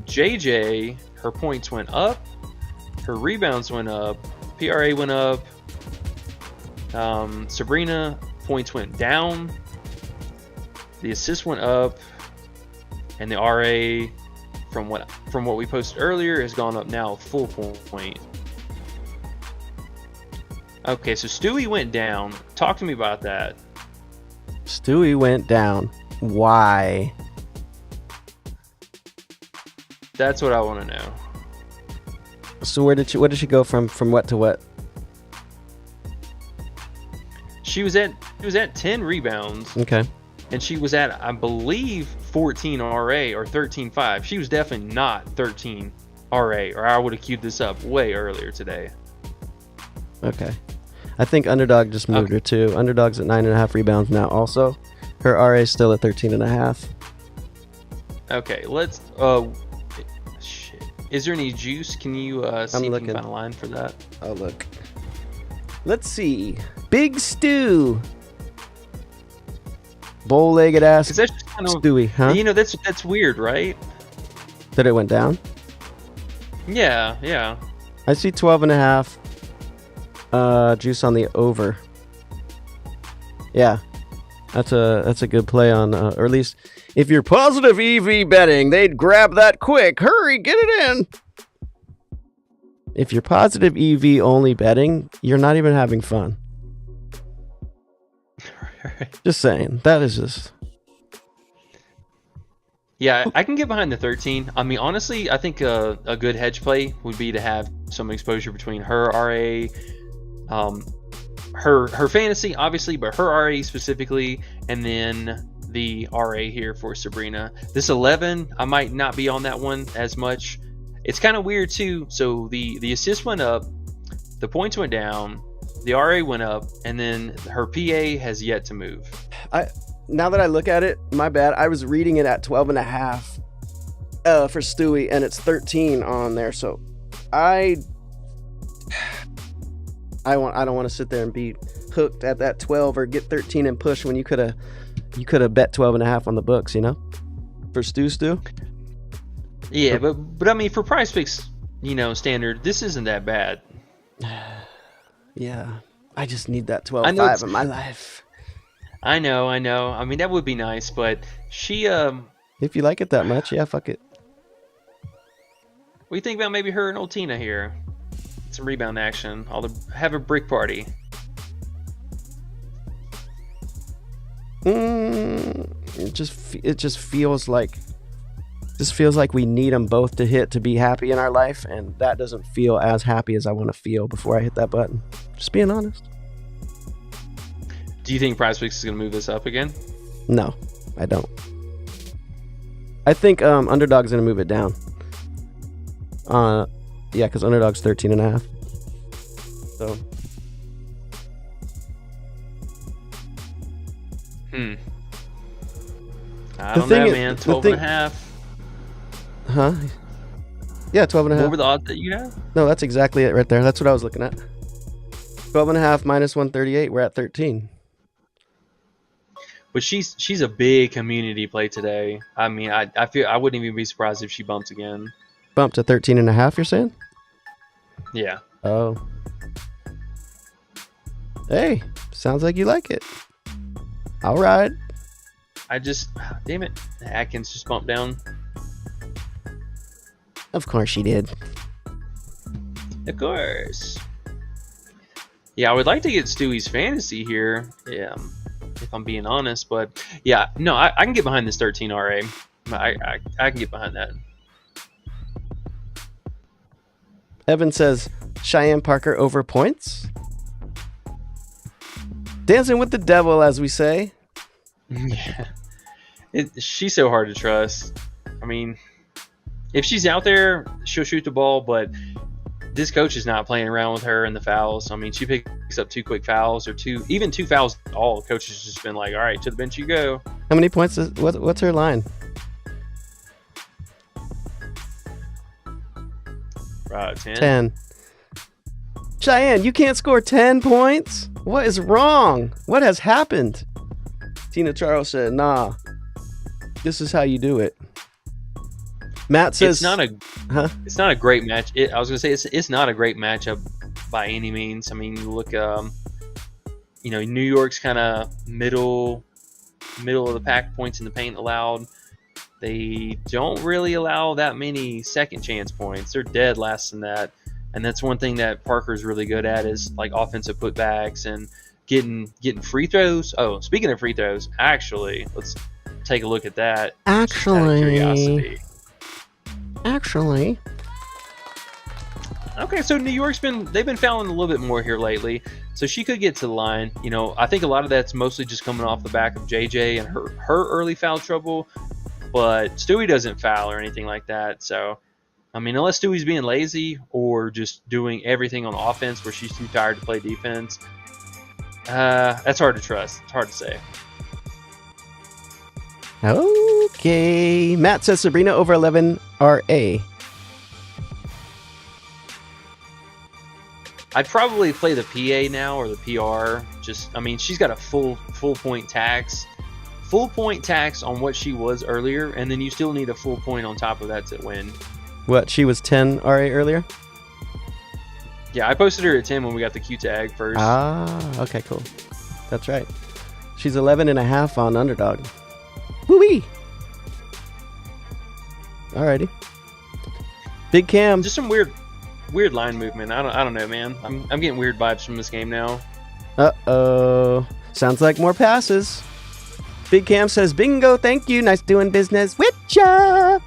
JJ, her points went up. Her rebounds went up. PRA went up. Sabrina, points went down. The assist went up. And the RA, from what we posted earlier, has gone up now a full point. Okay, so Stewie went down. Talk to me about that. Stewie went down. Why? That's what I want to know. So what did she go from what to what? She was at 10 rebounds, Okay. and she was at, I believe, 14 RA or 13.5. She was definitely not 13 RA, or I would have queued this up way earlier today. Okay. I think Underdog just moved her too. Underdog's at 9.5 rebounds now also. Her RA is still at 13.5. Okay, let's. Shit. Is there any juice? Can you see if you looking. can find a line for that? Oh, look. Let's see. Big Stew. Bow-legged ass Because that's just kind of, Stewie, huh? you know, that's weird, right? That it went down? Yeah. I see 12.5 juice on the over. Yeah. That's a good play on, or at least if you're positive EV betting, they'd grab that quick. Hurry, get it in. If you're positive EV only betting, you're not even having fun. Just saying. That is just... Yeah, I can get behind the 13. I mean, honestly, I think a good hedge play would be to have some exposure between her RA, her fantasy, obviously, but her RA specifically, and then the RA here for Sabrina. This 11, I might not be on that one as much. It's kind of weird too. So the assist went up, the points went down, the RA went up, and then her PA has yet to move. Now that I look at it, my bad. I was reading it at 12.5 for Stewie, and it's 13 on there. So I don't want to sit there and be hooked at that 12 or get 13 and push when you could have bet 12.5 on the books, you know, for Stew. Yeah, but I mean, for PrizePicks, you know, standard, this isn't that bad. Yeah, I just need that 12.5 in my life. I know. I mean, that would be nice, but she, If you like it that much, yeah, fuck it. what do you think about maybe her and old Tina here? Some rebound action. Have a brick party. It just feels like we need them both to hit to be happy in our life, and that doesn't feel as happy as I want to feel before I hit that button. Just being honest. Do you think PrizePicks is going to move this up again? No, I don't. I think Underdog's going to move it down. Yeah, because Underdog's 13.5. So. I don't know, man. 12.5. Huh? Yeah, 12.5. What were the odds that you have? No, that's exactly it right there. That's what I was looking at. 12.5 minus 138. We're at 13. But she's a big community play today. I mean, I feel I wouldn't even be surprised if she bumps again. Bump to 13.5, you're saying? Yeah. Oh. Hey, sounds like you like it. All right. damn it, Atkins just bumped down. Of course she did. Of course. Yeah, I would like to get Stewie's fantasy here, if I'm being honest. But yeah, no, I can get behind this 13 RA. I can get behind that. Evan says Cheyenne Parker over points. Dancing with the devil, as we say. Yeah, she's so hard to trust. I mean, if she's out there, she'll shoot the ball, but this coach is not playing around with her and the fouls. I mean, she picks up 2 quick fouls or even 2 fouls at all. The coach has just been like, all right, to the bench you go. How many points what's her line? 10. Cheyenne, you can't score 10 points? What is wrong? What has happened? Tina Charles said, nah, this is how you do it. Matt says it's not a great match. I was gonna say it's not a great matchup by any means. I mean, you look, New York's kind of middle of the pack points in the paint allowed. They don't really allow that many second chance points. They're dead last in that, and that's one thing that Parker's really good at is like offensive putbacks and getting free throws. Oh, speaking of free throws, actually, let's take a look at that. Just out of curiosity. Actually. Okay, so New York's they've been fouling a little bit more here lately, so she could get to the line. I think a lot of that's mostly just coming off the back of JJ and her early foul trouble, but Stewie doesn't foul or anything like that. So, I mean, unless Stewie's being lazy or just doing everything on offense where she's too tired to play defense, that's hard to trust. It's hard to say. Okay. Matt says Sabrina over 11 RA. I'd probably play the PA now or the PR. She's got a full point tax. Full point tax on what she was earlier, and then you still need a full point on top of that to win. What, she was 10 RA earlier? Yeah, I posted her at 10 when we got the Q tag first. Ah, okay, cool. That's right. She's 11.5 on Underdog. Woo-wee! Alrighty. Big Cam. Just some weird line movement. I don't know, man. I'm getting weird vibes from this game now. Uh-oh. Sounds like more passes. Big Cam says, bingo, thank you. Nice doing business with ya.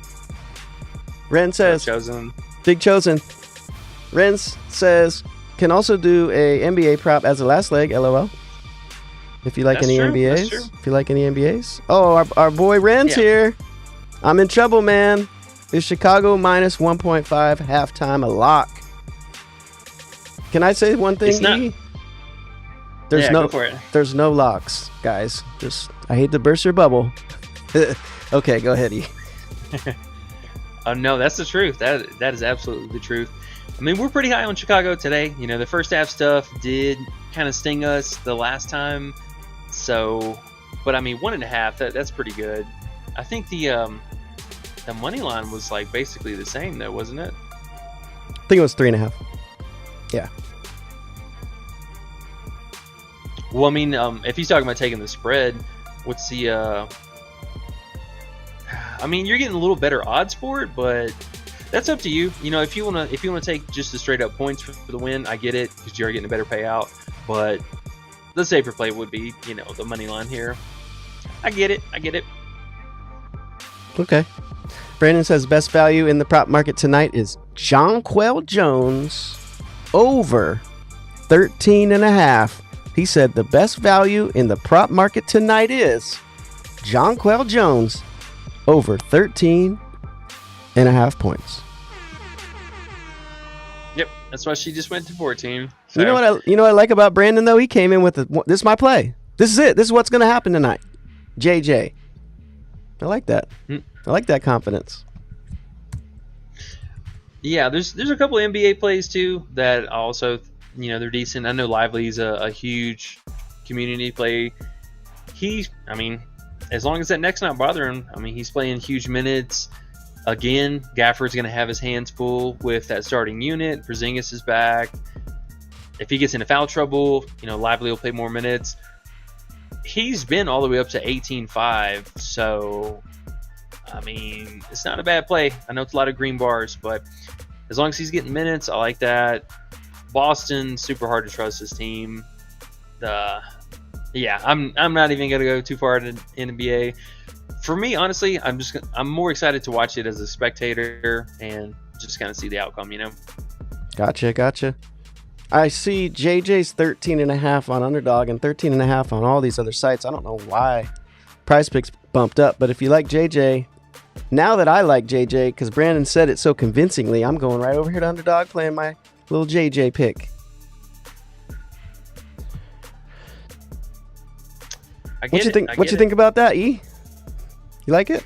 Ren says, Big Chosen. Ren says, can also do a NBA prop as a last leg, LOL. If you like That's any true. NBAs. If you like any NBAs. Oh, our boy Ren's here. I'm in trouble, man. Is Chicago minus 1.5 halftime a lock? Can I say one thing? It's not. Go for it. There's no locks, guys. I hate to burst your bubble. Okay, go ahead, E. Oh no, that's the truth. That is absolutely the truth. I mean, we're pretty high on Chicago today. The first half stuff did kind of sting us the last time. So, but I mean, 1.5. That's pretty good. I think the money line was like basically the same though, wasn't it? I think it was 3.5. Yeah. Well, I mean, if he's talking about taking the spread, what's the? I mean, you're getting a little better odds for it, but that's up to you. If you wanna take just the straight up points for the win, I get it because you're getting a better payout. But the safer play would be, the money line here. I get it. Okay. Brandon says best value in the prop market tonight is Jonquel Jones over 13.5. He said the best value in the prop market tonight is Jonquel Jones over 13.5 points. Yep, that's why she just went to 14. So. You know what I like about Brandon though? He came in with this is my play. This is it. This is what's going to happen tonight. JJ. I like that. I like that confidence. Yeah, there's a couple of NBA plays too that also, they're decent. I know Lively's a huge community play. As long as that neck's not bothering him, he's playing huge minutes. Again, Gafford's going to have his hands full with that starting unit. Porzingis is back. If he gets into foul trouble, Lively will play more minutes. he's been all the way up to 18.5. So, I mean, it's not a bad play. I know it's a lot of green bars, but as long as he's getting minutes, I like that. Boston, super hard to trust this team. Yeah, I'm not even gonna go too far in NBA. For me, honestly, I'm more excited to watch it as a spectator and just kind of see the outcome, you know. Gotcha. I see JJ's 13.5 on Underdog and 13.5 on all these other sites. I don't know why PrizePicks bumped up, but if you like JJ, now that I like JJ, because Brandon said it so convincingly, I'm going right over here to Underdog playing my little JJ pick. What you think about that, E? You like it?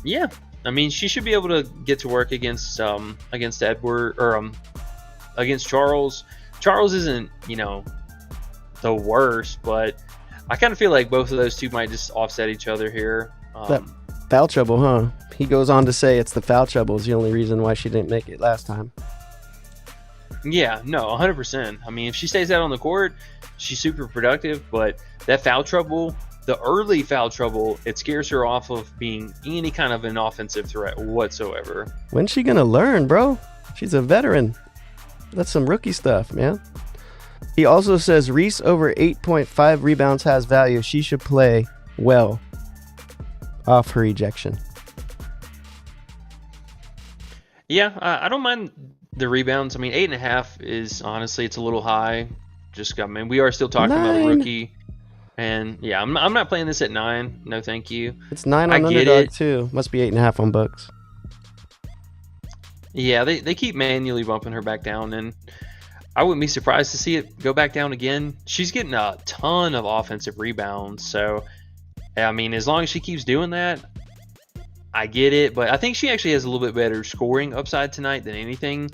Yeah, I mean, she should be able to get to work against Edward or against Charles. Charles isn't, you know, the worst, but I kind of feel like both of those two might just offset each other here. That foul trouble, huh? He goes on to say it's the foul trouble is the only reason why she didn't make it last time. Yeah, no, 100%. I mean, if she stays out on the court, she's super productive, but that foul trouble, the early foul trouble, it scares her off of being any kind of an offensive threat whatsoever. When's she gonna learn, bro? She's a veteran. That's some rookie stuff, man. He also says Reese over 8.5 rebounds has value. She should play well off her ejection. Yeah, I don't mind the rebounds. I mean, 8.5 is honestly, it's a little high. I mean, we are still talking about a rookie. And yeah, I'm not playing this at 9. No, thank you. It's 9 on Underdog too. Must be 8.5 on Bucks. Yeah, they keep manually bumping her back down, and I wouldn't be surprised to see it go back down again. She's getting a ton of offensive rebounds, so I mean, as long as she keeps doing that, I get it. But I think she actually has a little bit better scoring upside tonight than anything,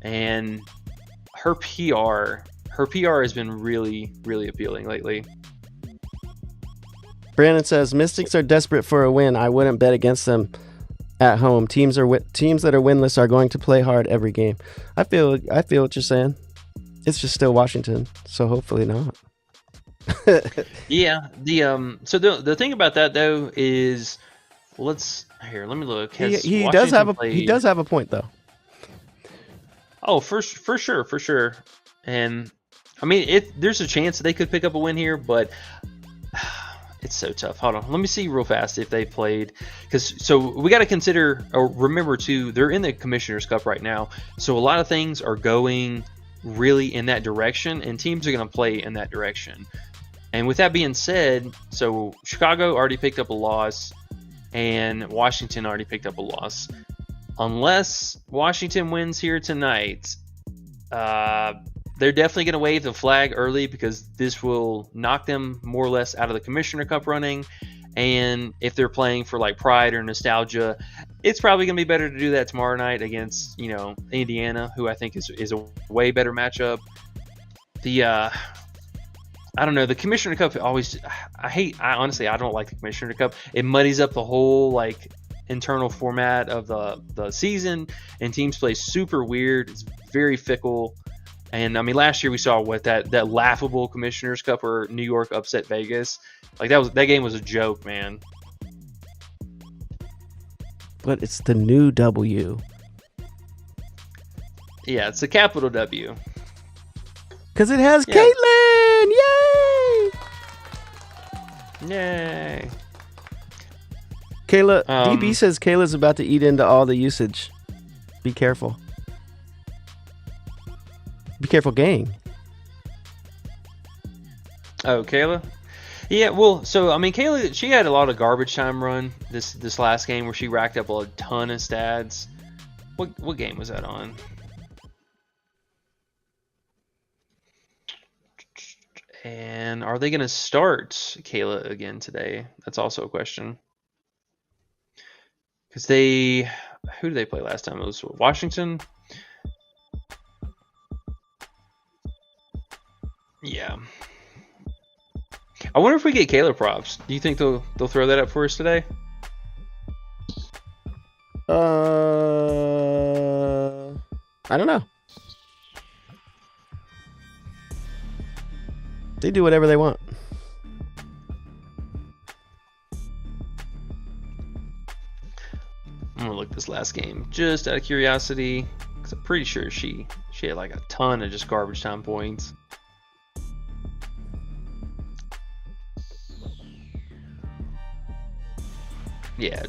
and her PR has been really, really appealing lately. Brandon says Mystics are desperate for a win. I wouldn't bet against them at home. Teams that are winless are going to play hard every game. I feel what you're saying. It's just still Washington, so hopefully not. Yeah. So the thing about that though is, let me look. He does have a point though. Oh, for sure. And I mean, there's a chance that they could pick up a win here, but it's so tough. Hold on. Let me see real fast if they played. So we got to consider, or remember too, they're in the Commissioner's Cup right now. So a lot of things are going really in that direction, and teams are going to play in that direction. And with that being said, so Chicago already picked up a loss, and Washington already picked up a loss. Unless Washington wins here tonight, they're definitely going to wave the flag early, because this will knock them more or less out of the Commissioner Cup running. And if they're playing for like pride or nostalgia, it's probably going to be better to do that tomorrow night against, you know, Indiana, who I think is a way better matchup. I don't know, the Commissioner Cup always, I honestly don't like the Commissioner Cup. It muddies up the whole like internal format of the season, and teams play super weird. It's very fickle. And I mean, last year we saw that laughable Commissioner's Cup where New York upset Vegas. Like that game was a joke, man. But it's the new W. Yeah, it's a capital W. Because it has Caitlyn! Yay! Yay! Kayla, DB says Kayla's about to eat into all the usage. Be careful. Be careful, gang. Oh, Kayla? Yeah, well, so, I mean, Kayla, she had a lot of garbage time run this last game where she racked up a ton of stats. What game was that on? And are they going to start Kayla again today? That's also a question. Because who did they play last time? It was Washington. Yeah. I wonder if we get Kayla props. Do you think they'll throw that up for us today? I don't know. They do whatever they want. I'm gonna look this last game just out of curiosity, because I'm pretty sure she had like a ton of just garbage time points. Yeah.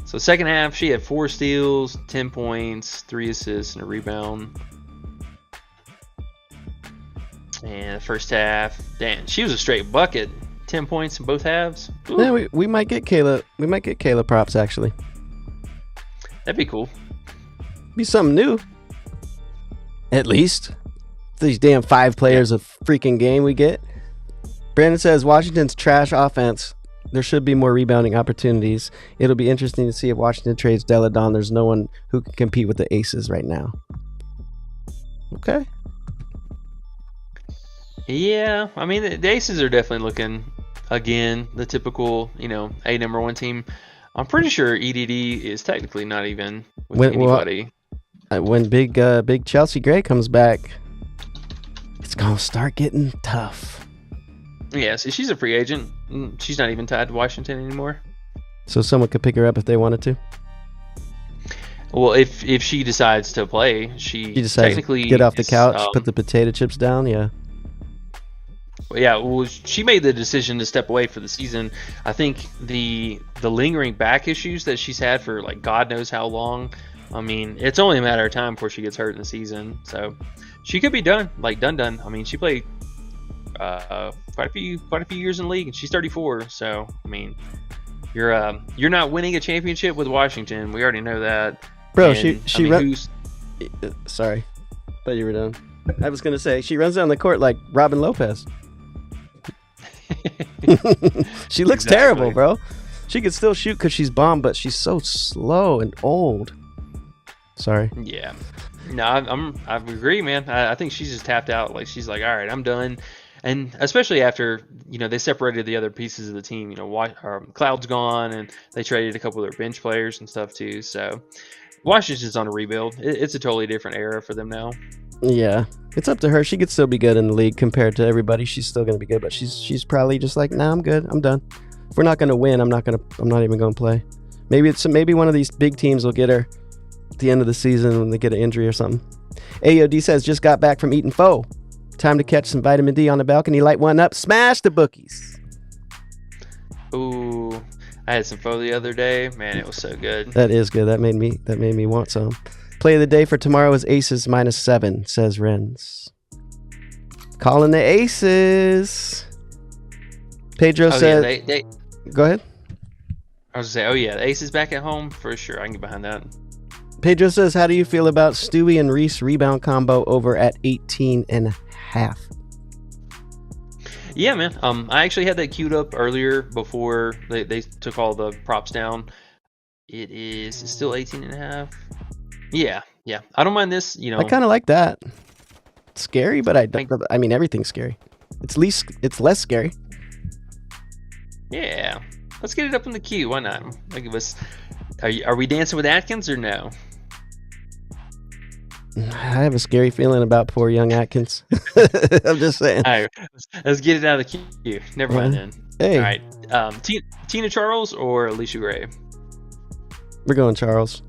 So second half, she had 4 steals, 10 points, 3 assists, and a rebound. And the first half, damn, she was a straight bucket. 10 points in both halves. Ooh, Yeah, we might get Kayla. We might get Kayla props actually. that'd be cool. Be something new. At least these damn 5 players a freaking game we get. Brandon says Washington's trash offense. There should be more rebounding opportunities. It'll be interesting to see if Washington trades Della Don. There's no one who can compete with the Aces right now. Okay. Yeah, I mean the Aces are definitely looking again the typical, A number 1 team. I'm pretty sure EDD is technically not even with anybody. When big Chelsea Gray comes back, it's gonna start getting tough. Yeah, so she's a free agent. She's not even tied to Washington anymore. So someone could pick her up if they wanted to. Well, if she decides to play, she decides technically to get off the couch, put the potato chips down. Yeah. Yeah, well, she made the decision to step away for the season. I think the lingering back issues that she's had for like God knows how long. I mean, it's only a matter of time before she gets hurt in the season. So she could be done. I mean, she played quite a few years in the league, and she's 34. So I mean, you're not winning a championship with Washington. We already know that, bro. And, Sorry, thought you were done. I was gonna say she runs down the court like Robin Lopez. She looks terrible, bro. She could still shoot because she's bomb, but she's so slow and old. Sorry. Yeah. No, I agree, man. I think she's just tapped out. Like she's like, all right, I'm done. And especially after they separated the other pieces of the team. Cloud's gone, and they traded a couple of their bench players and stuff too. So Washington's on a rebuild. It's a totally different era for them now. Yeah, it's up to her. She could still be good in the league compared to everybody. She's still gonna be good, but she's probably just like, nah, I'm good. I'm done. If we're not gonna win, I'm not even gonna play. Maybe one of these big teams will get her at the end of the season when they get an injury or something. AOD says just got back from eating pho. Time to catch some vitamin D on the balcony. Light one up. Smash the bookies. Ooh, I had some pho the other day. Man, it was so good. That is good. That made me want some. Play of the day for tomorrow is Aces -7, says Renz. Calling the Aces. Pedro says. Yeah, Go ahead. I was going to say, the Aces back at home for sure. I can get behind that. Pedro says, how do you feel about Stewie and Reese rebound combo over at 18.5? Yeah, man. I actually had that queued up earlier before they took all the props down. It's still 18.5. Yeah. I don't mind this. I kind of like that. It's scary, but I mean everything's scary. It's less scary. Yeah, let's get it up in the queue. Why not? Are we dancing with Atkins or no? I have a scary feeling about poor young Atkins. I'm just saying. All right, let's get it out of the queue. Never mind then. Hey. All right. Tina Charles or Alicia Gray? We're going Charles.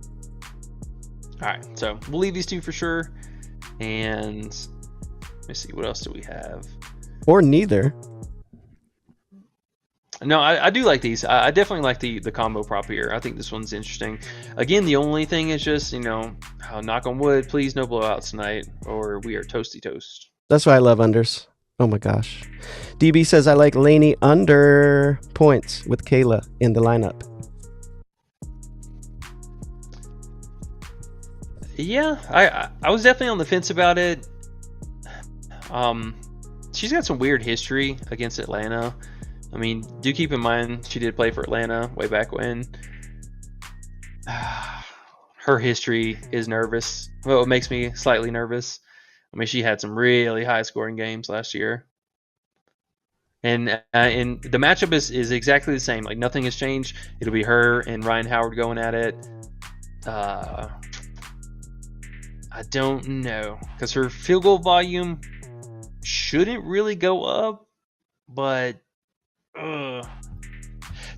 All right, so we'll leave these two for sure. And let me see, what else do we have? Or neither. No, I do like these. I definitely like the combo prop here. I think this one's interesting. Again, the only thing is just, knock on wood, please no blowouts tonight, or we are toasty toast. That's why I love unders. Oh my gosh. DB says I like Laney under points with Kayla in the lineup. Yeah, I was definitely on the fence about it. She's got some weird history against Atlanta. I mean, do keep in mind she did play for Atlanta way back when. Her history is nervous. Well, it makes me slightly nervous. I mean, she had some really high scoring games last year. And the matchup is exactly the same. Like, nothing has changed. It'll be her and Ryan Howard going at it. I don't know. Because her field goal volume shouldn't really go up. But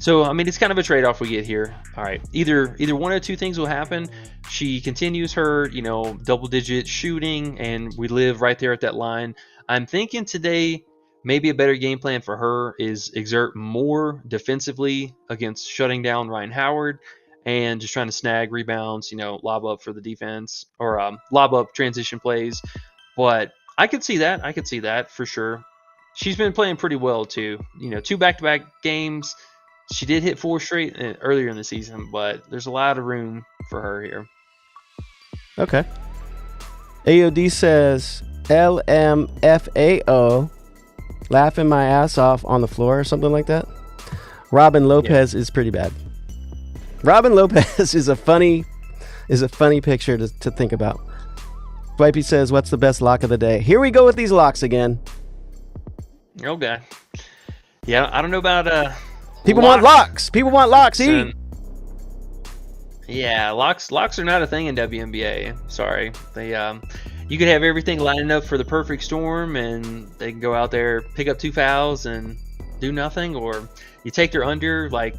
So, I mean, it's kind of a trade-off we get here. All right, either one of two things will happen. She continues her, double-digit shooting, and we live right there at that line. I'm thinking today maybe a better game plan for her is exert more defensively against shutting down Ryan Howard and just trying to snag rebounds, lob up for the defense or lob up transition plays. But I could see that. I could see that for sure. She's been playing pretty well too. 2 back-to-back games. She did hit 4 straight earlier in the season, but there's a lot of room for her here. Okay. AOD says LMFAO, laughing my ass off on the floor or something like that. Robin Lopez is pretty bad. Robin Lopez is a funny picture to think about. Swipey says, what's the best lock of the day? Here we go with these locks again. Okay. Yeah, I don't know about People want locks. People want locks. Yeah, locks are not a thing in WNBA. Sorry. They you could have everything lining up for the perfect storm and they can go out there, pick up 2 fouls and do nothing, or you take their under like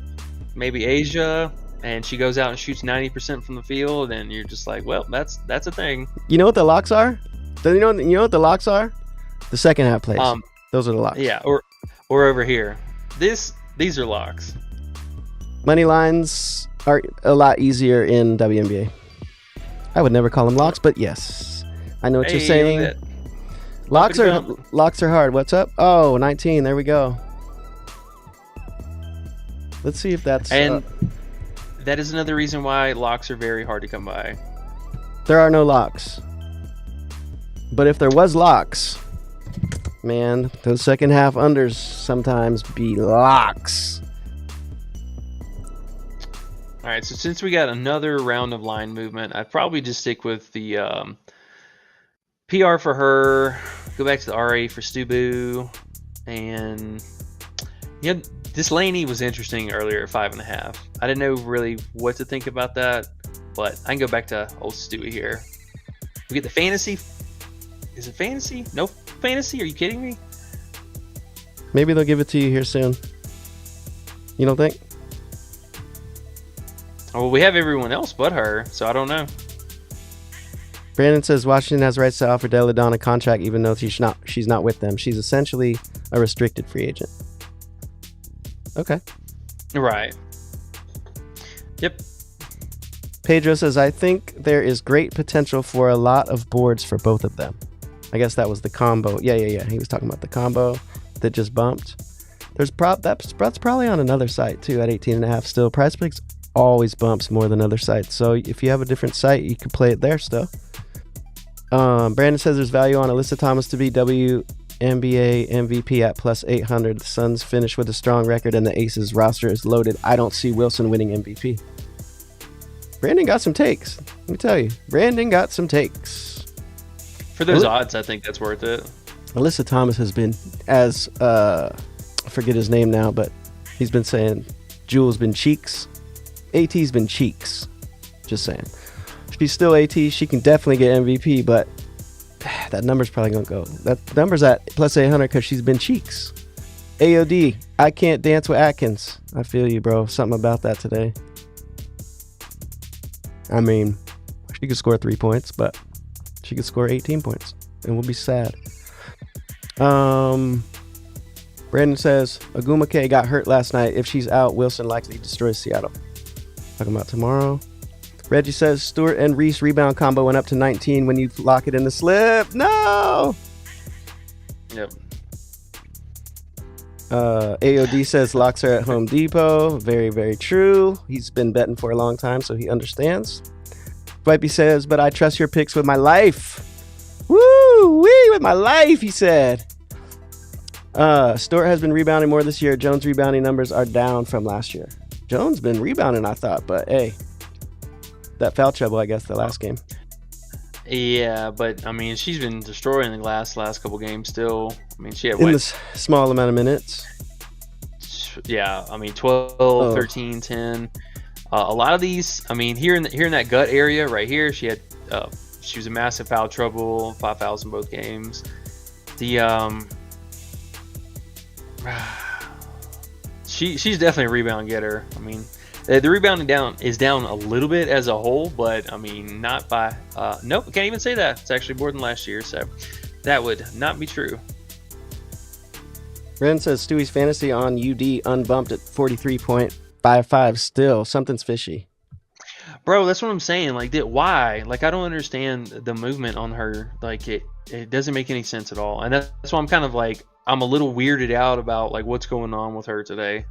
maybe Asia and she goes out and shoots 90% from the field and you're just like, well, that's a thing. You know what the locks are? You know what the locks are? The second half plays. Those are the locks. Yeah, or over here. These are locks. Money lines are a lot easier in WNBA. I would never call them locks, but yes. I know what you're saying. Locks are hard. What's up? Oh, 19. There we go. Let's see if that's... And that is another reason why locks are very hard to come by. There are no locks. But if there was locks, man, those second half unders sometimes be locks. All right, so since we got another round of line movement, I'd probably just stick with the PR for her, go back to the RA for Stubu, and this Laney was interesting earlier at 5.5. I didn't know really what to think about that, but I can go back to old Stewie here. We get the fantasy. Is it fantasy? No fantasy? Are you kidding me? Maybe they'll give it to you here soon. You don't think? Oh, well, we have everyone else but her, so I don't know. Brandon says Washington has rights to offer Delle Donne a contract even though she's not with them. She's essentially a restricted free agent. Okay. Right. Yep. Pedro says, I think there is great potential for a lot of boards for both of them. I guess that was the combo. Yeah. He was talking about the combo that just bumped. That's probably on another site too at 18.5 still. PrizePicks always bumps more than other sites. So if you have a different site, you can play it there still. Brandon says there's value on Alyssa Thomas to be WNBA MVP at plus 800. The Suns finish with a strong record and the Aces roster is loaded. I don't see Wilson winning MVP. Brandon got some takes. Let me tell you. Brandon got some takes. For those odds, I think that's worth it. Alyssa Thomas has been, as I forget his name now, but he's been saying Jewel's been cheeks. AT's been cheeks. Just saying. If she's still AT, she can definitely get MVP, but that number's probably going to go. That number's at plus 800 because she's been cheeks. AOD, I can't dance with Atkins. I feel you, bro. Something about that today. I mean, she could score 3 points, but she could score 18 points, and we'll be sad. Brandon says, Agumake got hurt last night. If she's out, Wilson likely destroys Seattle. Talking about tomorrow. Reggie says, Stewart and Reese rebound combo went up to 19 when you lock it in the slip. No! Yep. AOD says locks are at Home Depot. Very, very true. He's been betting for a long time, so he understands. Wipey says, but I trust your picks with my life. Woo-wee, with my life, he said. Stewart has been rebounding more this year. Jones' rebounding numbers are down from last year. Jones been rebounding, I thought, but hey, that foul trouble, I guess, the last game. Yeah, but I mean, she's been destroying the last couple games still. I mean, she had in the small amount of minutes. Yeah, I mean, 12, 13, 10. A lot of these, I mean, here in that gut area right here, she was in massive foul trouble, 5 fouls in both games. she's definitely a rebound getter. I mean, the rebounding is down a little bit as a whole, but I mean, not by nope, can't even say that. It's actually more than last year, so that would not be true. Ren says Stewie's fantasy on UD unbumped at 43.55 still. Something's fishy. Bro, that's what I'm saying. Like, why? Like, I don't understand the movement on her. Like, it doesn't make any sense at all. And that's why I'm kind of like, I'm a little weirded out about like what's going on with her today.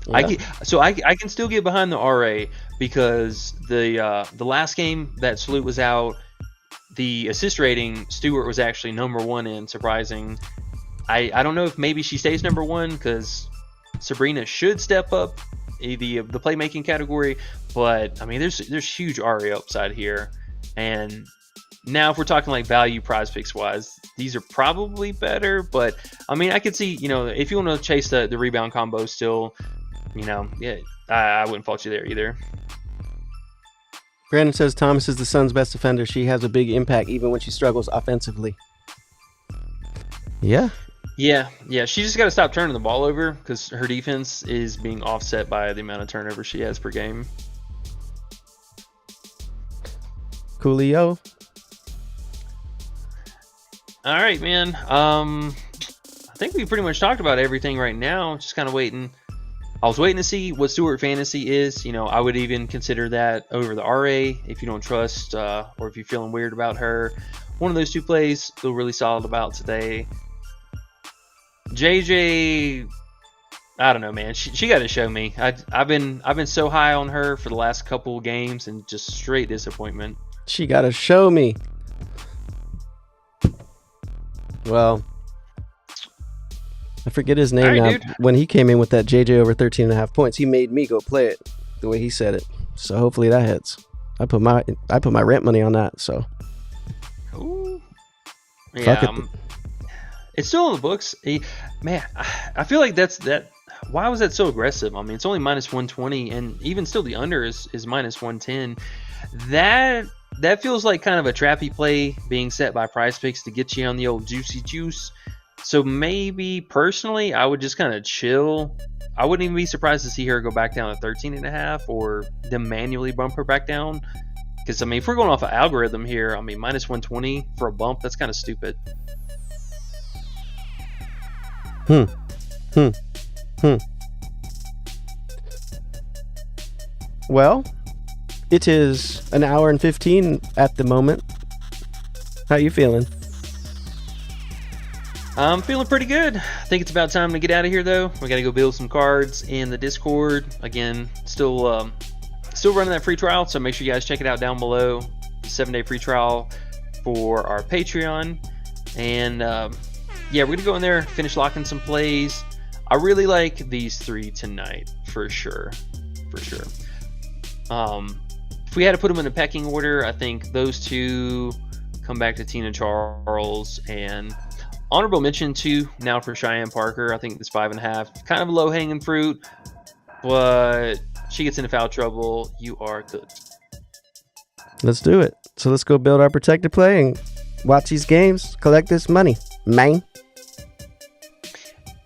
Yeah. I can still get behind the RA because the last game that Salute was out, the assist rating Stewart was actually number 1 in, surprising. I don't know if maybe she stays number 1 because Sabrina should step up the playmaking category, but I mean there's huge RA upside here. And now if we're talking like value PrizePicks wise, these are probably better, but I mean I could see, if you want to chase the rebound combo still, yeah, I wouldn't fault you there either. Brandon says Thomas is the Suns' best defender. She has a big impact even when she struggles offensively. Yeah. Yeah. She just got to stop turning the ball over because her defense is being offset by the amount of turnovers she has per game. Coolio. All right, man. I think we pretty much talked about everything right now. Just kind of waiting. I was waiting to see what Stewart Fantasy is. I would even consider that over the RA if you don't trust or if you're feeling weird about her. One of those two plays, feel really solid about today. JJ, I don't know, man. She got to show me. I've been so high on her for the last couple games and just straight disappointment. She got to show me. Well, I forget his name All right, now. dude. When he came in with that JJ over 13.5 points, he made me go play it the way he said it. So hopefully that hits. I put my rent money on that. So Ooh. Fuck Yeah, it. it's still in the books. Man, I feel like that's that. Why was that so aggressive? I mean, it's only minus 120, and even still, the under is minus 110. That feels like kind of a trappy play being set by PrizePicks to get you on the old juicy juice. So maybe personally, I would just kind of chill. I wouldn't even be surprised to see her go back down to 13.5 or them manually bump her back down. Because, I mean, if we're going off an algorithm here, I mean, minus 120 for a bump, that's kind of stupid. Well, it is an hour and 15 at the moment. How you feeling? I'm feeling pretty good. I think it's about time to get out of here, though. We got to go build some cards in the Discord. Again, still running that free trial, so make sure you guys check it out down below. 7-day free trial for our Patreon. And yeah, we're going to go in there, finish locking some plays. I really like these 3 tonight, for sure. If we had to put them in a pecking order, I think those 2 come back to Tina Charles, and honorable mention 2 now for Cheyenne Parker. I think this 5.5, kind of low hanging fruit, but she gets into foul trouble, you are cooked. Let's do it. So let's go build our protected play and watch these games, collect this money, man.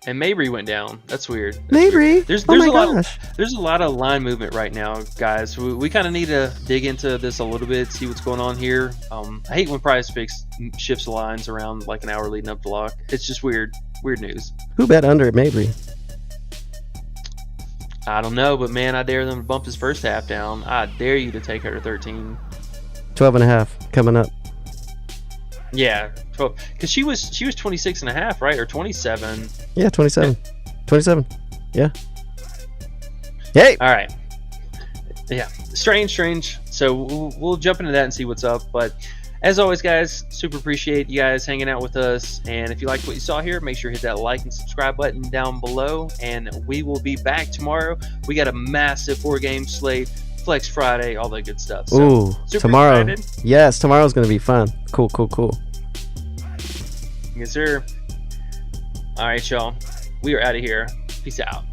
And Mabry went down. That's weird. Mabry? There's Oh my a lot. gosh. There's a lot of line movement right now, guys. We kind of need to dig into this a little bit, see what's going on here. I hate when PrizePicks shifts the lines around like an hour leading up to lock. It's just weird news. Who bet under at Mabry? I don't know, but man, I dare them to bump his first half down. I dare you to take her to 13. 12.5 coming up. Yeah, 12. Because she was 26.5, right, or 27. Yeah, 27. 27. Yeah. Hey. All right. Yeah, strange. So we'll jump into that and see what's up. But as always, guys, super appreciate you guys hanging out with us. And if you liked what you saw here, make sure you hit that like and subscribe button down below. And we will be back tomorrow. We got a massive 4-game slate, Flex Friday, all that good stuff. So, Ooh, super tomorrow. excited. Yes, tomorrow's going to be fun. Cool. Yes, sir. All right, y'all. We are out of here. Peace out.